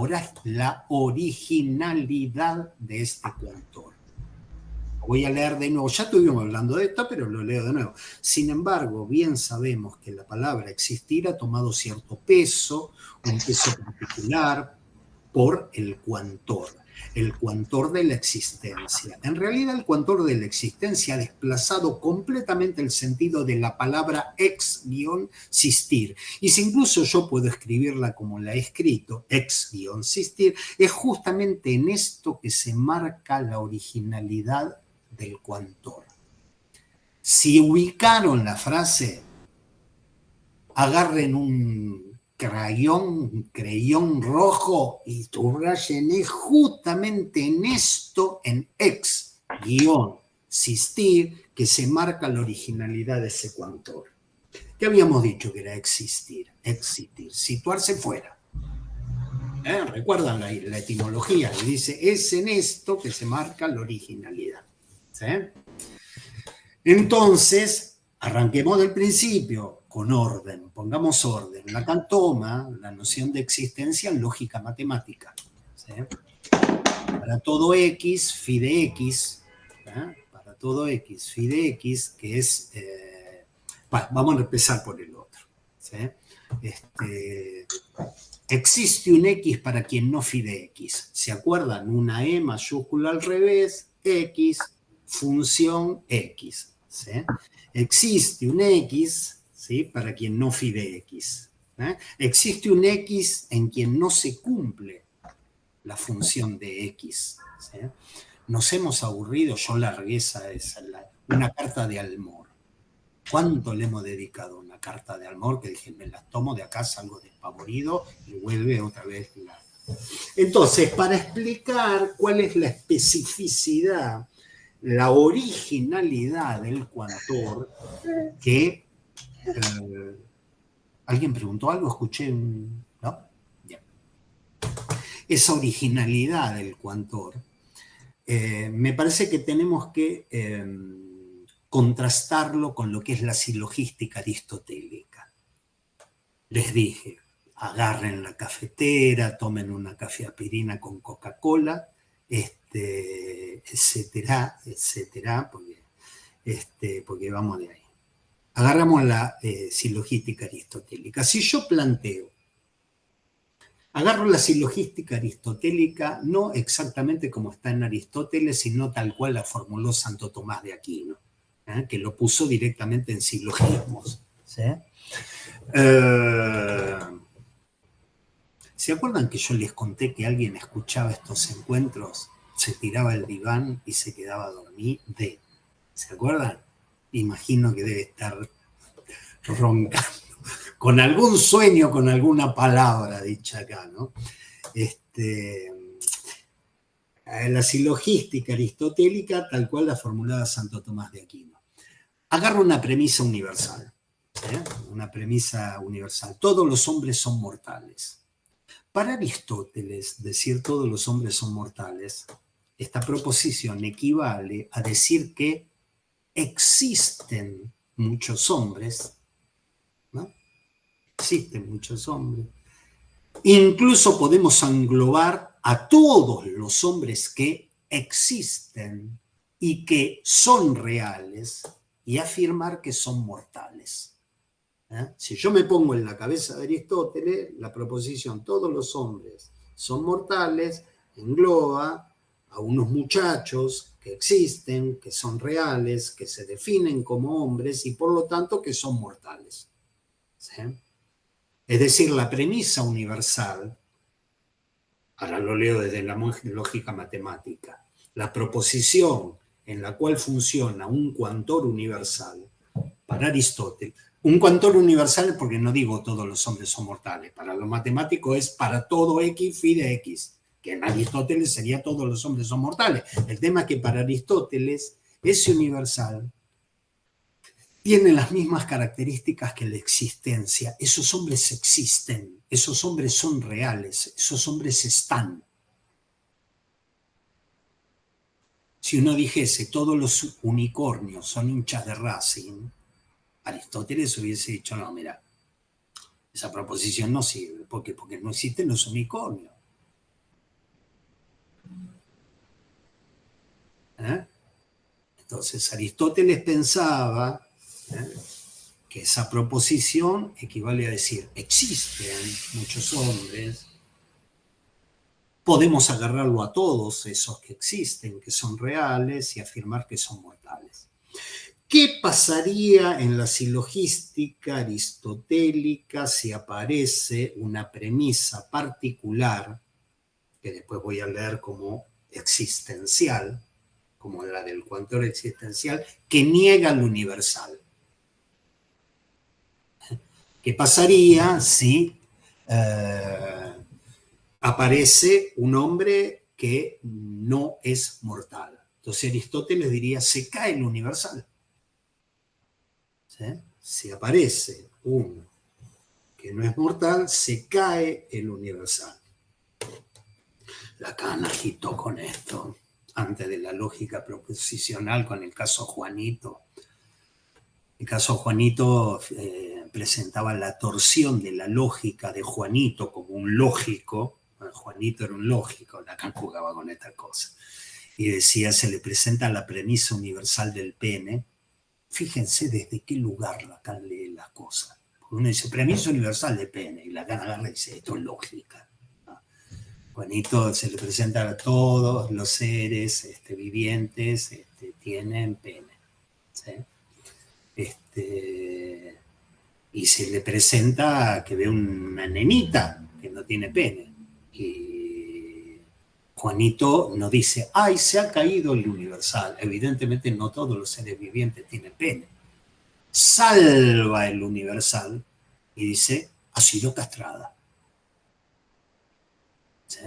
originalidad de este cuantor. Voy a leer de nuevo, ya estuvimos hablando de esto, pero lo leo de nuevo. Sin embargo, bien sabemos que la palabra existir ha tomado cierto peso, un peso particular, por el cuantor de la existencia. En realidad, el cuantor de la existencia ha desplazado completamente el sentido de la palabra ex-sistir. Y si incluso yo puedo escribirla como la he escrito, ex-sistir, es justamente en esto que se marca la originalidad del cuantor. Si ubicaron la frase, agarren un crayón rojo y subrayen justamente en esto, en ex-sistir, que se marca la originalidad de ese cuantor. ¿Qué habíamos dicho que era existir? Situarse fuera. ¿Recuerdan la etimología? Y dice, es en esto que se marca la originalidad. ¿Sí? Entonces, arranquemos del principio, con orden, pongamos orden. Lacan toma la noción de existencia en lógica matemática. ¿Sí? Para todo X, phi de X, para todo X, phi de X, que es... bueno, vamos a empezar por el otro. ¿Sí? Existe un X para quien no phi de X. ¿Se acuerdan? Una E mayúscula al revés, X, función X. ¿Sí? Existe un X, ¿sí? Para quien no phi de X. Existe un X en quien no se cumple la función de X. ¿Sí? Nos hemos aburrido, yo largué una carta de Almor. ¿Cuánto le hemos dedicado a una carta de Almor? Que dije, me la tomo de acá, salgo despavorido y vuelve otra vez la... Entonces, para explicar cuál es la especificidad, la originalidad del cuantor, que... ¿alguien preguntó algo? ¿Escuché un...? ¿No? Bien. Esa originalidad del cuantor, me parece que tenemos que contrastarlo con lo que es la silogística aristotélica. Les dije, agarren la cafetera, tomen una cafeaspirina con Coca-Cola, etcétera, porque vamos de ahí. Agarramos la silogística aristotélica. Si yo planteo, agarro la silogística aristotélica no exactamente como está en Aristóteles, sino tal cual la formuló Santo Tomás de Aquino. que lo puso directamente en silogismos. ¿Sí? ¿Se acuerdan que yo les conté que alguien escuchaba estos encuentros, se tiraba al diván y se quedaba a dormir? ¿Se acuerdan? Imagino que debe estar roncando, con algún sueño, con alguna palabra dicha acá, ¿no? La silogística aristotélica, tal cual la formulaba Santo Tomás de Aquino. Agarra una premisa universal, una premisa universal. Todos los hombres son mortales. Para Aristóteles, decir todos los hombres son mortales, esta proposición equivale a decir que existen muchos hombres, ¿no? Existen muchos hombres. Incluso podemos englobar a todos los hombres que existen y que son reales y afirmar que son mortales. Si yo me pongo en la cabeza de Aristóteles, la proposición todos los hombres son mortales engloba a unos muchachos que existen, que son reales, que se definen como hombres y por lo tanto que son mortales. ¿Sí? Es decir, la premisa universal, ahora lo leo desde la lógica matemática, la proposición en la cual funciona un cuantor universal, para Aristóteles, un cuantor universal porque no digo todos los hombres son mortales, para lo matemático es para todo X phi de X, que en Aristóteles sería todos los hombres son mortales. El tema es que para Aristóteles ese universal tiene las mismas características que la existencia. Esos hombres existen, esos hombres son reales, esos hombres están. Si uno dijese todos los unicornios son hinchas de Racing, Aristóteles hubiese dicho, no, mira, esa proposición no sirve. ¿Por qué? Porque no existen los unicornios. Entonces Aristóteles pensaba que esa proposición equivale a decir, existen muchos hombres, podemos agarrarlo a todos esos que existen, que son reales, y afirmar que son mortales. ¿Qué pasaría en la silogística aristotélica si aparece una premisa particular, que después voy a leer como existencial, como la del cuantor existencial, que niega lo universal? ¿Qué pasaría si aparece un hombre que no es mortal? Entonces Aristóteles diría, se cae lo universal. ¿Sí? Si aparece uno que no es mortal, se cae el universal. Lacan agitó con esto, antes de la lógica proposicional, con el caso Juanito. El caso Juanito presentaba la torsión de la lógica de Juanito como un lógico. Juanito era un lógico, Lacan jugaba con esta cosa. Y decía, se le presenta la premisa universal del pene. Fíjense desde qué lugar Lacan lee las cosas. Porque uno dice, premisa universal de pene, y Lacan agarra y dice, esto es lógica. Juanito se le presenta a todos los seres vivientes, tienen pene. ¿Sí? Y se le presenta que ve una nenita que no tiene pene. Y Juanito no dice, ¡ay, se ha caído el universal! Evidentemente no todos los seres vivientes tienen pene. Salva el universal y dice, ha sido castrada. ¿Sí?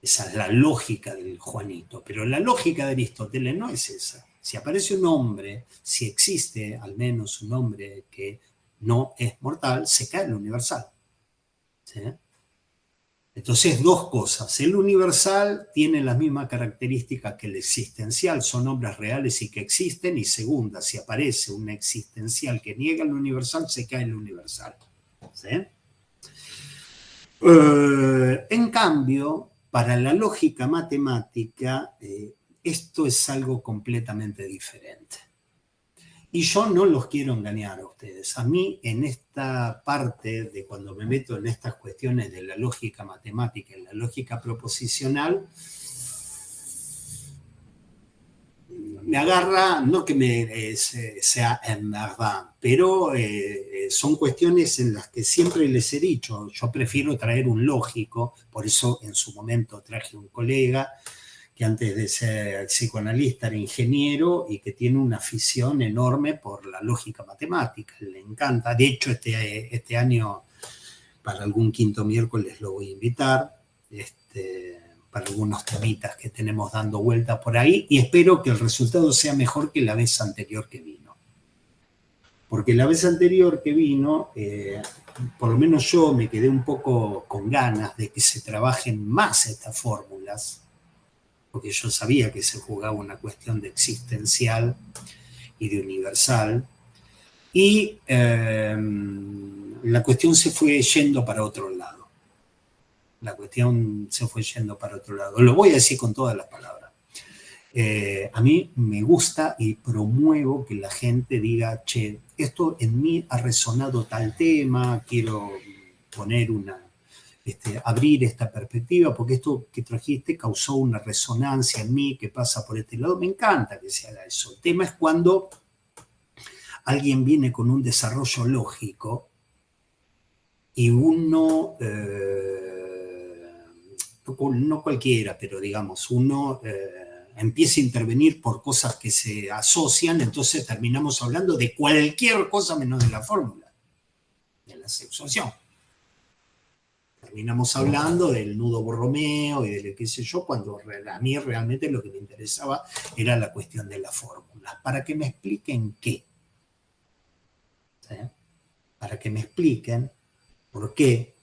Esa es la lógica del Juanito. Pero la lógica de Aristóteles no es esa. Si aparece un hombre, si existe al menos un hombre que no es mortal, se cae el universal. ¿Sí? Entonces, dos cosas. El universal tiene las mismas características que el existencial, son hombres reales y que existen. Y segunda, si aparece un existencial que niega el universal, se cae el universal. ¿Sí? En cambio, para la lógica matemática, esto es algo completamente diferente. Y yo no los quiero engañar a ustedes. A mí, en esta parte de cuando me meto en estas cuestiones de la lógica matemática y la lógica proposicional, me agarra, no que sea en verdad, pero son cuestiones en las que siempre les he dicho, yo prefiero traer un lógico, por eso en su momento traje un colega que antes de ser psicoanalista era ingeniero y que tiene una afición enorme por la lógica matemática, le encanta. De hecho, este año, para algún quinto miércoles lo voy a invitar, para algunos temitas que tenemos dando vueltas por ahí, y espero que el resultado sea mejor que la vez anterior que vino. Porque la vez anterior que vino, por lo menos yo me quedé un poco con ganas de que se trabajen más estas fórmulas, porque yo sabía que se jugaba una cuestión de existencial y de universal, y la cuestión se fue yendo para otro lado. La cuestión se fue yendo para otro lado. Lo voy a decir con todas las palabras. A mí me gusta y promuevo que la gente diga, che, esto en mí ha resonado tal tema, quiero poner abrir esta perspectiva, porque esto que trajiste causó una resonancia en mí que pasa por este lado. Me encanta que se haga eso. El tema es cuando alguien viene con un desarrollo lógico y uno, no cualquiera, pero digamos, uno empieza a intervenir por cosas que se asocian, entonces terminamos hablando de cualquier cosa menos de la fórmula, de la asociación. Terminamos hablando del nudo Borromeo y de qué sé yo, cuando a mí realmente lo que me interesaba era la cuestión de la fórmula. Para que me expliquen qué. ¿Sí? Para que me expliquen por qué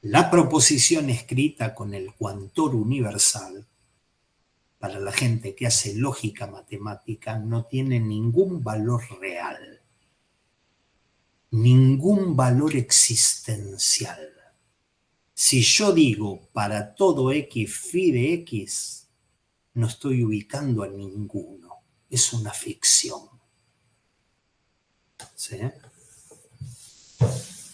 la proposición escrita con el cuantor universal, para la gente que hace lógica matemática, no tiene ningún valor real, ningún valor existencial. Si yo digo para todo X phi de X, no estoy ubicando a ninguno. Es una ficción. ¿Sí?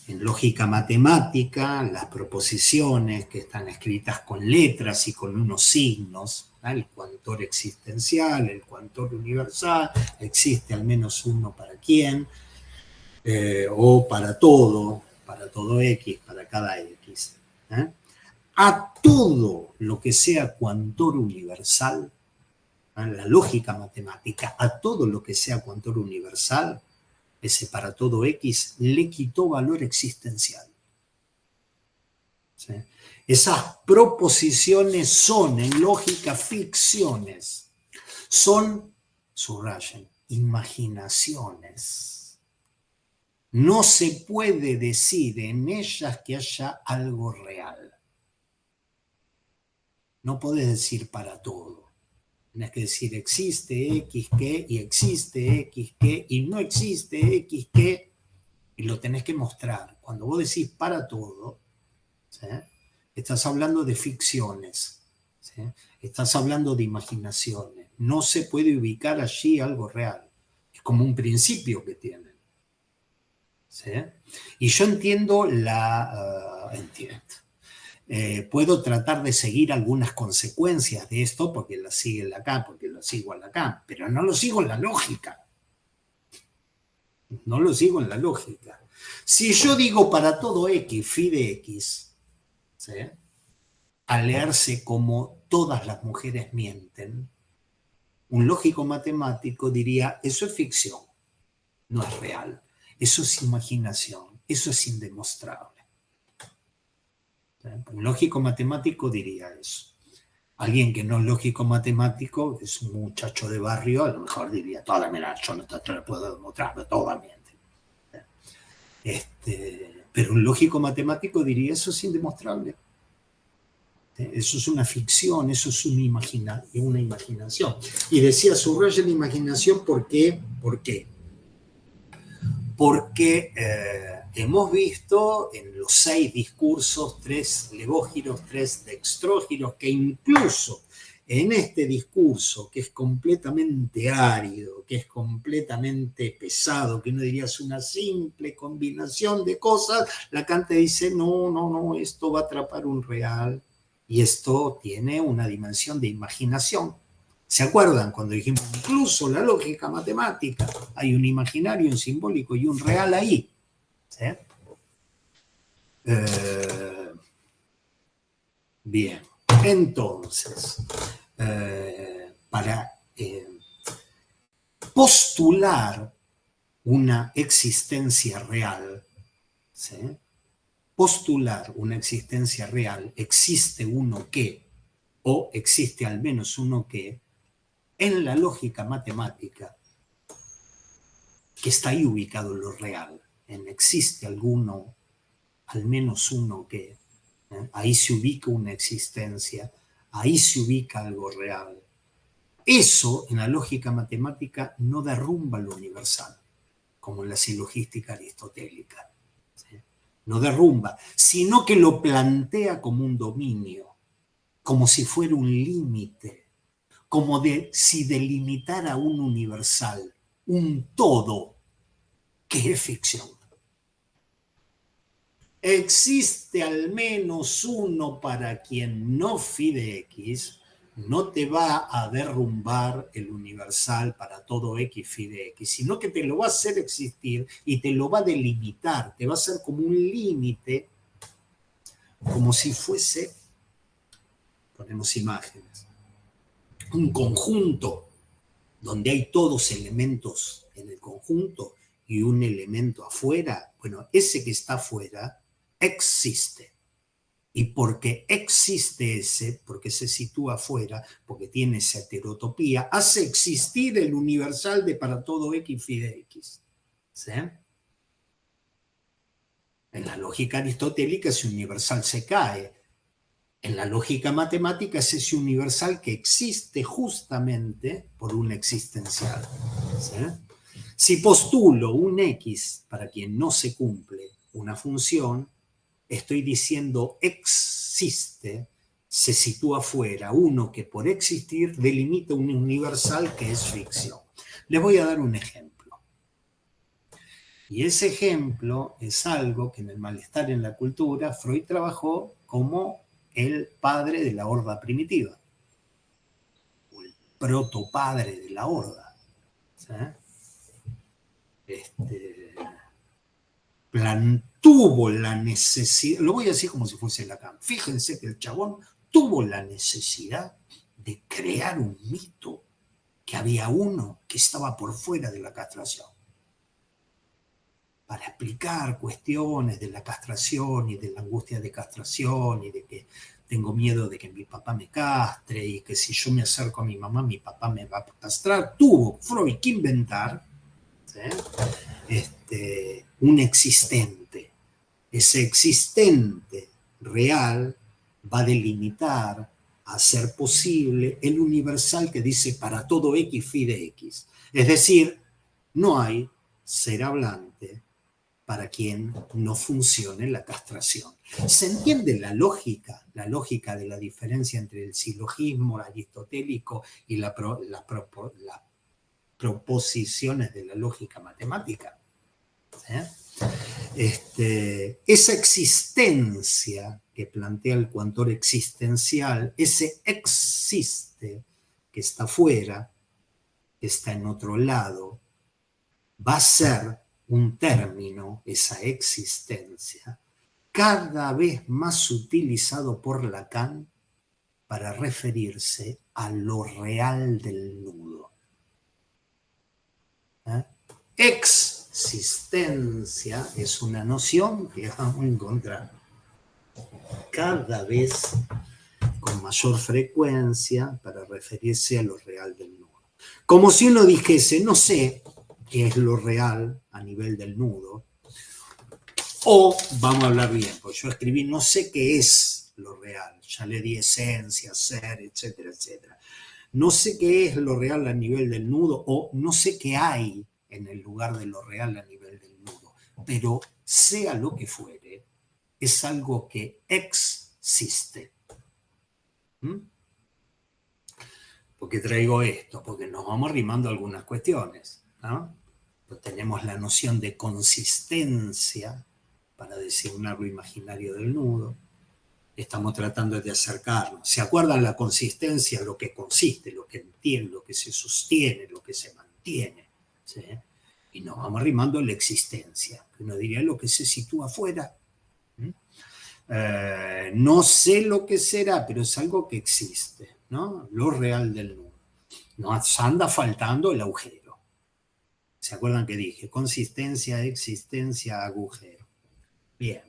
En lógica matemática, las proposiciones que están escritas con letras y con unos signos, ¿no? El cuantor existencial, el cuantor universal, existe al menos uno para quién, o para todo X, para cada X. A todo lo que sea cuantor universal, la lógica matemática, a todo lo que sea cuantor universal, ese para todo X, le quitó valor existencial. ¿Sí? Esas proposiciones son, en lógica, ficciones. Son, subrayen, imaginaciones. No se puede decir en ellas que haya algo real. No podés decir para todo. Tienes que decir existe X que y existe X que y no existe X que, y lo tenés que mostrar. Cuando vos decís para todo, ¿sí? Estás hablando de ficciones, ¿sí? Estás hablando de imaginaciones. No se puede ubicar allí algo real. Es como un principio que tienen. ¿Sí? Y yo entiendo entiendo. Puedo tratar de seguir algunas consecuencias de esto porque lo sigue Lacan, porque lo sigo a Lacan, pero no lo sigo en la lógica. No lo sigo en la lógica. Si yo digo para todo X, phi de X, ¿sí? Al leerse como todas las mujeres mienten, un lógico matemático diría, eso es ficción, no es real, eso es imaginación, eso es indemostrable. Un lógico matemático diría eso. Alguien que no es lógico matemático, que es un muchacho de barrio, a lo mejor diría, toda, mira, yo no te puedo demostrar, pero toda miente. Pero un lógico matemático diría, eso es indemostrable. Eso es una ficción, eso es una imaginación. Y decía, subraya la imaginación, ¿por qué? ¿Por qué? Porque hemos visto en los 6 discursos, 3 levógiros, 3 dextrógiros, que incluso en este discurso, que es completamente árido, que es completamente pesado, que uno diría es una simple combinación de cosas, Lacan te dice, no, esto va a atrapar un real, y esto tiene una dimensión de imaginación. ¿Se acuerdan cuando dijimos incluso la lógica matemática? Hay un imaginario, un simbólico y un real ahí. ¿Sí? Bien, entonces, para postular una existencia real, ¿sí? Postular una existencia real, existe uno que, o existe al menos uno que, en la lógica matemática, que está ahí ubicado en lo real, en existe alguno, al menos uno que, ahí se ubica una existencia, ahí se ubica algo real. Eso, en la lógica matemática, no derrumba lo universal, como en la silogística aristotélica. ¿Sí? No derrumba, sino que lo plantea como un dominio, como si fuera un límite, como si delimitara un universal, un todo, que es ficción. Existe al menos uno para quien no fide X, no te va a derrumbar el universal para todo X fide X, sino que te lo va a hacer existir y te lo va a delimitar, te va a hacer como un límite, como si fuese, ponemos imágenes, un conjunto donde hay todos elementos en el conjunto y un elemento afuera. Bueno, ese que está afuera existe. Y porque existe ese, porque se sitúa afuera, porque tiene esa heterotopía, hace existir el universal de para todo X fide X. ¿Sí? En la lógica aristotélica ese universal se cae. En la lógica matemática es ese universal que existe justamente por un existencial. ¿Sí? Si postulo un X para quien no se cumple una función, estoy diciendo existe, se sitúa fuera, uno que por existir delimita un universal que es ficción. Les voy a dar un ejemplo. Y ese ejemplo es algo que en el malestar en la cultura Freud trabajó como el padre de la horda primitiva, o el protopadre de la horda. ¿Sí? Tuvo la necesidad, lo voy a decir como si fuese Lacan, fíjense que el chabón tuvo la necesidad de crear un mito que había uno que estaba por fuera de la castración, para explicar cuestiones de la castración y de la angustia de castración y de que tengo miedo de que mi papá me castre y que si yo me acerco a mi mamá, mi papá me va a castrar. Tuvo Freud que inventar, ¿sí? Un existente. Ese existente real va a delimitar, a hacer posible el universal que dice para todo X fide X. Es decir, no hay ser hablante para quien no funcione la castración. ¿Se entiende la lógica de la diferencia entre el silogismo aristotélico y las proposiciones de la lógica matemática? Esa existencia que plantea el coautor existencial, ese existe que está fuera, que está en otro lado, va a ser un término, esa existencia, cada vez más utilizado por Lacan para referirse a lo real del nudo. Existencia es una noción que vamos a encontrar cada vez con mayor frecuencia para referirse a lo real del nudo. Como si uno dijese, no sé qué es lo real a nivel del nudo, o, vamos a hablar bien, porque yo escribí, no sé qué es lo real, ya le di esencia, ser, etcétera, etcétera. No sé qué es lo real a nivel del nudo, o no sé qué hay en el lugar de lo real a nivel del nudo, pero sea lo que fuere, es algo que existe. ¿Por qué traigo esto? Porque nos vamos arrimando algunas cuestiones, ¿no? Pues tenemos la noción de consistencia para designar lo imaginario del nudo. estamos tratando de acercarnos. ¿Se acuerdan la consistencia? Lo que consiste, lo que entiende, lo que se sostiene, lo que se mantiene, ¿sí? Y nos vamos arrimando a la existencia, que uno diría lo que se sitúa afuera. No sé lo que será, pero es algo que existe, ¿no? Lo real del mundo. Nos anda faltando el agujero. ¿Se acuerdan que dije? Consistencia, existencia, agujero. Bien.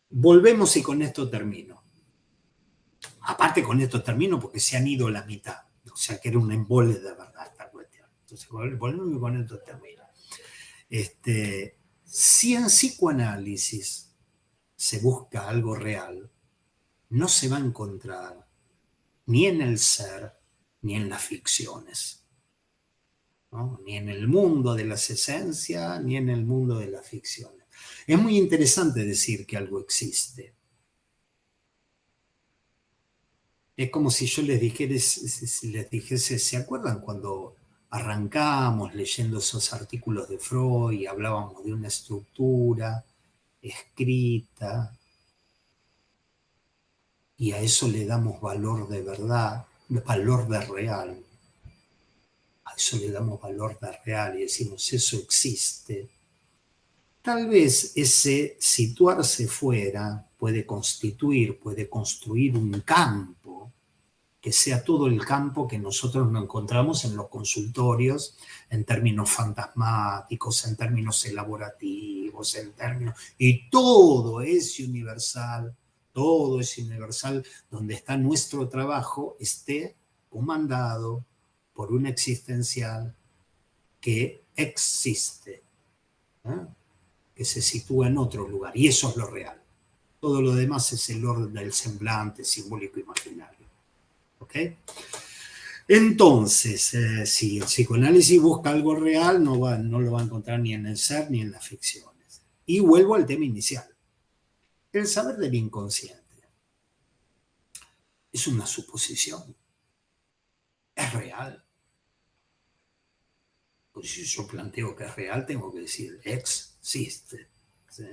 Volvemos y con esto termino. Aparte con esto termino porque se han ido la mitad. O sea que era un embole de verdad esta cuestión. Entonces volvemos y con esto termino. Si en psicoanálisis se busca algo real, no se va a encontrar ni en el ser ni en las ficciones, ¿no? Ni en el mundo de las esencias ni en el mundo de las ficciones. Es muy interesante decir que algo existe. Es como si yo les dijese, ¿se acuerdan cuando arrancamos leyendo esos artículos de Freud y hablábamos de una estructura escrita y a eso le damos valor de verdad, valor de real? A eso le damos valor de real y decimos, eso existe. Tal vez ese situarse fuera puede construir un campo que sea todo el campo que nosotros nos encontramos en los consultorios, en términos fantasmáticos, en términos elaborativos, y todo es universal, donde está nuestro trabajo, esté comandado por un existencial que existe, ¿eh? Que se sitúa en otro lugar, y eso es lo real. Todo lo demás es el orden del semblante simbólico imaginario. ¿Ok? Entonces, si el psicoanálisis busca algo real, no lo va a encontrar ni en el ser ni en las ficciones. Y vuelvo al tema inicial. El saber del inconsciente es una suposición. Es real. Pues si yo planteo que es real, tengo que decir existe. ¿Sí?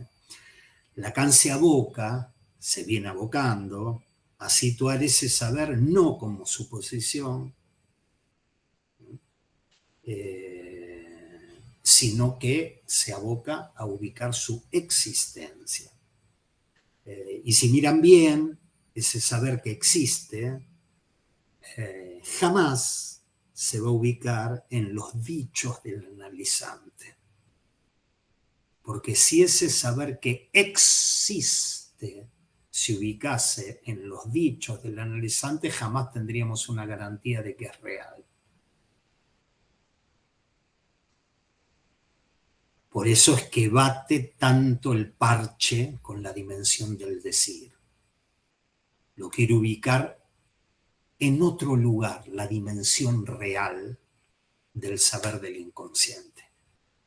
Lacan se viene abocando a situar ese saber no como suposición, sino que se aboca a ubicar su existencia. Y si miran bien, ese saber que existe jamás se va a ubicar en los dichos del analizante. Porque si ese saber que existe se ubicase en los dichos del analizante, jamás tendríamos una garantía de que es real. Por eso es que bate tanto el parche con la dimensión del decir. Lo quiere ubicar en otro lugar, la dimensión real del saber del inconsciente.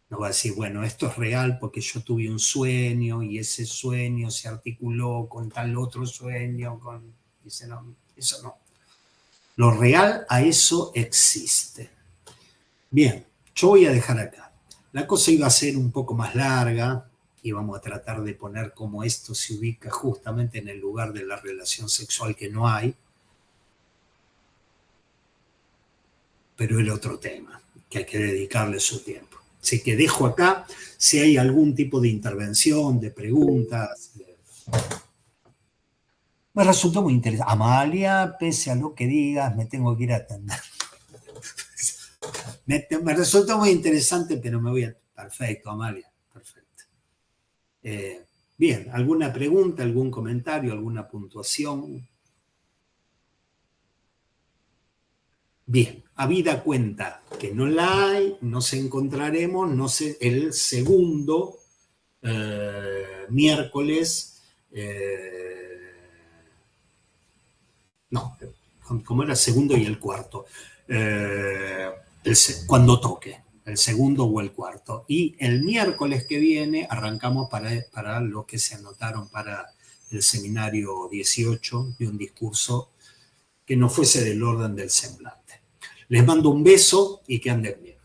No va a decir, bueno, esto es real porque yo tuve un sueño y ese sueño se articuló con tal otro sueño. Dice, no, eso no. Lo real a eso existe. Bien, yo voy a dejar acá. La cosa iba a ser un poco más larga y vamos a tratar de poner cómo esto se ubica justamente en el lugar de la relación sexual que no hay. Pero era otro tema que hay que dedicarle su tiempo. Así que dejo acá, si hay algún tipo de intervención, de preguntas. Me resultó muy interesante. Amalia, pese a lo que digas, me tengo que ir a atender. Me resultó muy interesante, pero me voy a... Perfecto, Amalia, perfecto. Bien, ¿alguna pregunta, algún comentario, alguna puntuación? Bien, habida cuenta que no la hay, nos encontraremos el segundo miércoles, como era el segundo y el cuarto, cuando toque, el segundo o el cuarto. Y el miércoles que viene arrancamos para los que se anotaron para el seminario 18 de un discurso que no fuese del orden del semblante. Les mando un beso y que anden bien.